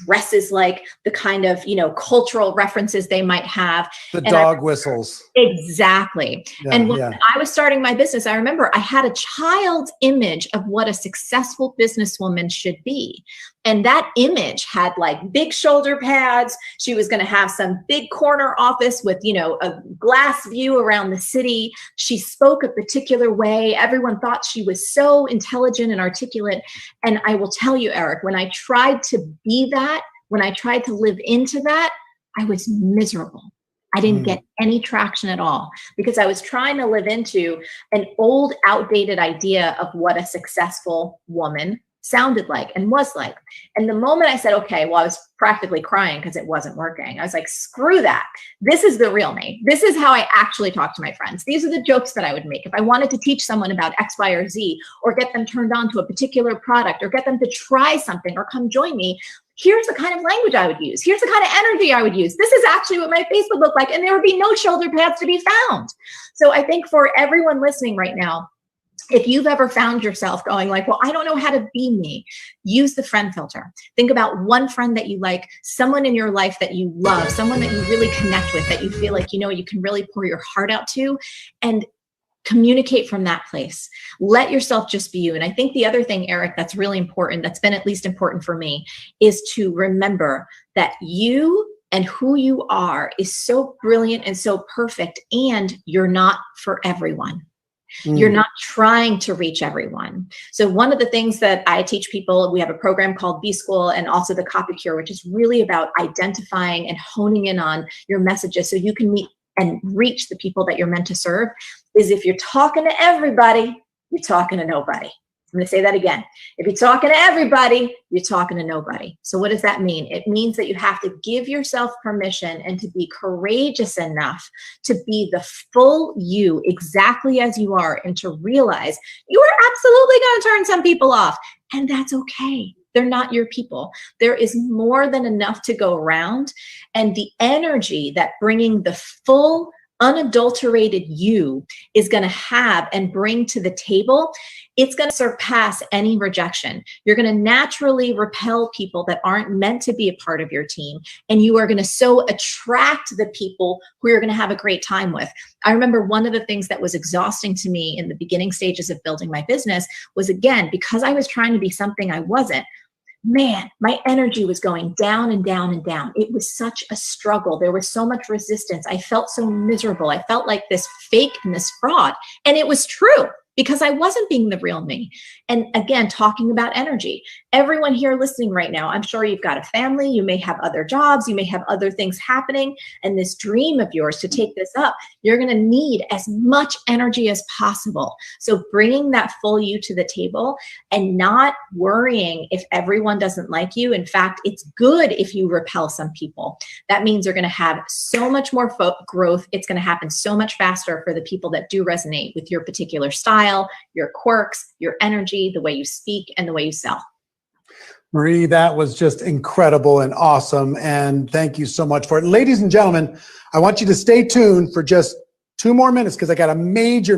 dresses like, the kind of, cultural references they might have. The dog whistles. Exactly. Yeah, and when I was starting my business, I remember I had a child's image of what a successful businesswoman should be. And that image had like big shoulder pads. She was going to have some big corner office with, a glass view around the city. She spoke a particular way. Everyone thought she was so intelligent and articulate. And I will tell you, Eric, when I tried to be that, when I tried to live into that, I was miserable. I didn't get any traction at all, because I was trying to live into an old, outdated idea of what a successful woman sounded like and was like. And the moment I said, okay, well, I was practically crying because it wasn't working. I was like, screw that. This is the real me. This is how I actually talk to my friends. These are the jokes that I would make. If I wanted to teach someone about X, Y, or Z, or get them turned on to a particular product, or get them to try something or come join me, here's the kind of language I would use. Here's the kind of energy I would use. This is actually what my face would look like. And there would be no shoulder pads to be found. So I think for everyone listening right now, if you've ever found yourself going like, well, I don't know how to be me, use the friend filter. Think about one friend that you like, someone in your life that you love, someone that you really connect with, that you feel like, you can really pour your heart out to, and communicate from that place. Let yourself just be you. And I think the other thing, Eric, that's really important, that's been at least important for me, is to remember that you and who you are is so brilliant and so perfect, and you're not for everyone. You're not trying to reach everyone. So one of the things that I teach people, we have a program called B-School, and also the Copy Cure, which is really about identifying and honing in on your messages so you can meet and reach the people that you're meant to serve, is if you're talking to everybody, you're talking to nobody. I'm going to say that again. If you're talking to everybody, you're talking to nobody. So what does that mean? It means that you have to give yourself permission and to be courageous enough to be the full you, exactly as you are, and to realize you are absolutely going to turn some people off. And that's okay. They're not your people. There is more than enough to go around. And the energy that bringing the full, unadulterated you is going to have and bring to the table, it's going to surpass any rejection. You're going to naturally repel people that aren't meant to be a part of your team. And you are going to so attract the people who you're going to have a great time with. I remember one of the things that was exhausting to me in the beginning stages of building my business was, again, because I was trying to be something I wasn't, man, my energy was going down and down and down. It was such a struggle. There was so much resistance. I felt so miserable. I felt like this fake and this fraud. And it was true. because I wasn't being the real me. And again, talking about energy. Everyone here listening right now, I'm sure you've got a family, you may have other jobs, you may have other things happening, and this dream of yours to take this up, you're going to need as much energy as possible. So bringing that full you to the table and not worrying if everyone doesn't like you. In fact, it's good if you repel some people. That means you're going to have so much more growth. It's going to happen so much faster for the people that do resonate with your particular style, your quirks, your energy, the way you speak, and the way you sell. Marie, that was just incredible and awesome. And thank you so much for it. Ladies and gentlemen, I want you to stay tuned for just 2 more minutes because I got a major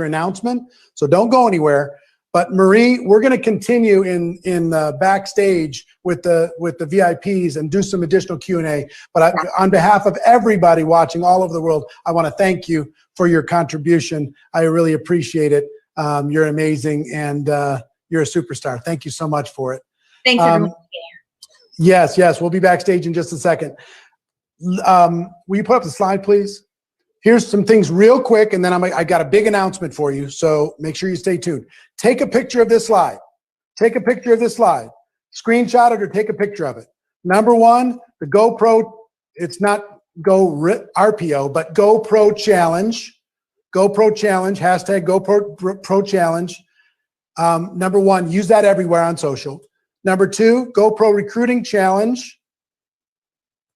announcement. So don't go anywhere. But Marie, we're going to continue in backstage with the VIPs and do some additional Q&A. But on behalf of everybody watching all over the world, I want to thank you for your contribution. I really appreciate it. You're amazing, and you're a superstar. Thank you so much for it. Thanks, everyone. Yes. We'll be backstage in just a second. Will you put up the slide, please? Here's some things real quick, and then I got a big announcement for you, so make sure you stay tuned. Take a picture of this slide. Take a picture of this slide. Screenshot it or take a picture of it. Number 1, the GoPro, it's not Go RPO, but GoPro Challenge. GoPro Challenge, hashtag GoPro Challenge. Number 1, use that everywhere on social. Number 2, GoPro Recruiting Challenge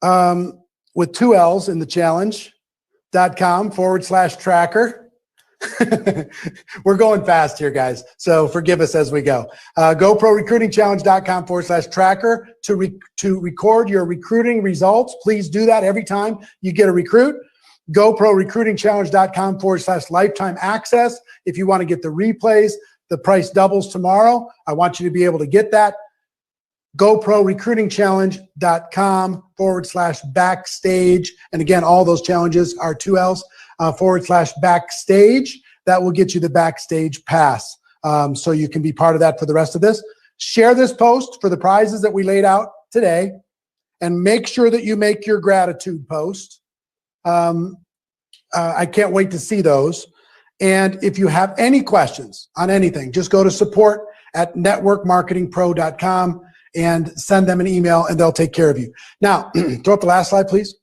with 2 L's in the challenge.com/tracker. We're going fast here, guys, so forgive us as we go. GoProRecruitingChallenge.com/tracker to record your recruiting results. Please do that every time you get a recruit. GoProRecruitingChallenge.com/lifetime access. If you want to get the replays, the price doubles tomorrow. I want you to be able to get that. GoProRecruitingChallenge.com/backstage. And again, all those challenges are 2 L's /backstage. That will get you the backstage pass. So you can be part of that for the rest of this. Share this post for the prizes that we laid out today, and make sure that you make your gratitude post. I can't wait to see those. And if you have any questions on anything, just go to support@networkmarketingpro.com and send them an email, and they'll take care of you. Now, throw up the last slide, please.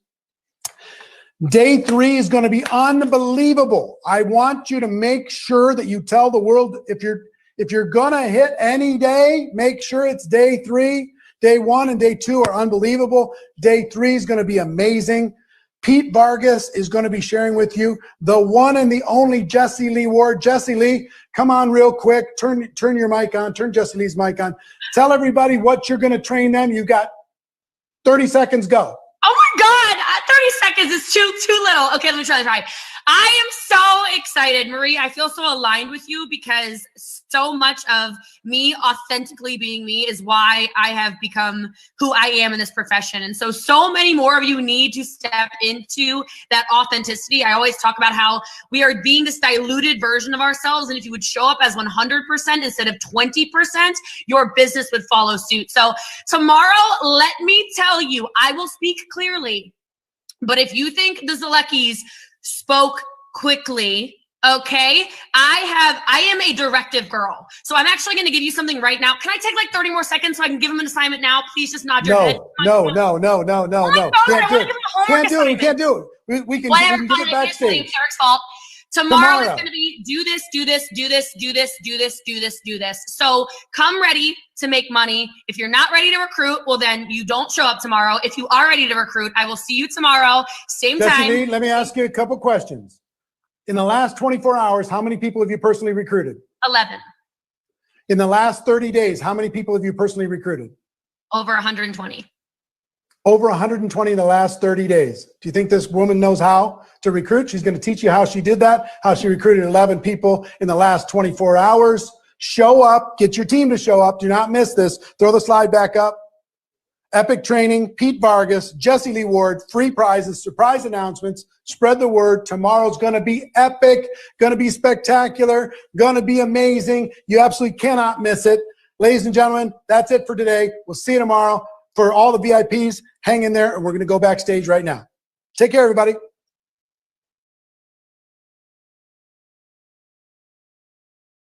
Day 3 is going to be unbelievable. I want you to make sure that you tell the world, if you're going to hit any day, make sure it's day 3. Day 1 and day 2 are unbelievable. Day 3 is going to be amazing. Pete Vargas is going to be sharing with you the one and the only Jessie Lee Ward. Jessie Lee, come on real quick. Turn your mic on. Turn Jessie Lee's mic on. Tell everybody what you're going to train them. You got 30 seconds. Go. Oh my God, 30 seconds is too little. Okay, let me try. I am so excited, Marie. I feel so aligned with you because so much of me authentically being me is why I have become who I am in this profession. And so many more of you need to step into that authenticity. I always talk about how we are being this diluted version of ourselves. And if you would show up as 100% instead of 20%, your business would follow suit. So tomorrow, let me tell you, I will speak clearly. But if you think the Zaleckis spoke quickly, okay, I am a directive girl. So I'm actually going to give you something right now. Can I take like 30 more seconds so I can give them an assignment now? Please just nod your head. No. Can't do it. We can't do it. We can get it backstage. Eric's fault. Tomorrow is going to be do this. So come ready to make money. If you're not ready to recruit, well, then you don't show up tomorrow. If you are ready to recruit, I will see you tomorrow, same time. Lee, let me ask you a couple questions. In the last 24 hours, how many people have you personally recruited? 11. In the last 30 days, how many people have you personally recruited? Over 120. Over 120 in the last 30 days. Do you think this woman knows how to recruit? She's going to teach you how she did that, how she recruited 11 people in the last 24 hours. Show up. Get your team to show up. Do not miss this. Throw the slide back up. Epic training, Pete Vargas, Jessie Lee Ward, free prizes, surprise announcements. Spread the word. Tomorrow's going to be epic, going to be spectacular, going to be amazing. You absolutely cannot miss it. Ladies and gentlemen, that's it for today. We'll see you tomorrow. For all the VIPs, hang in there, and we're going to go backstage right now. Take care, everybody.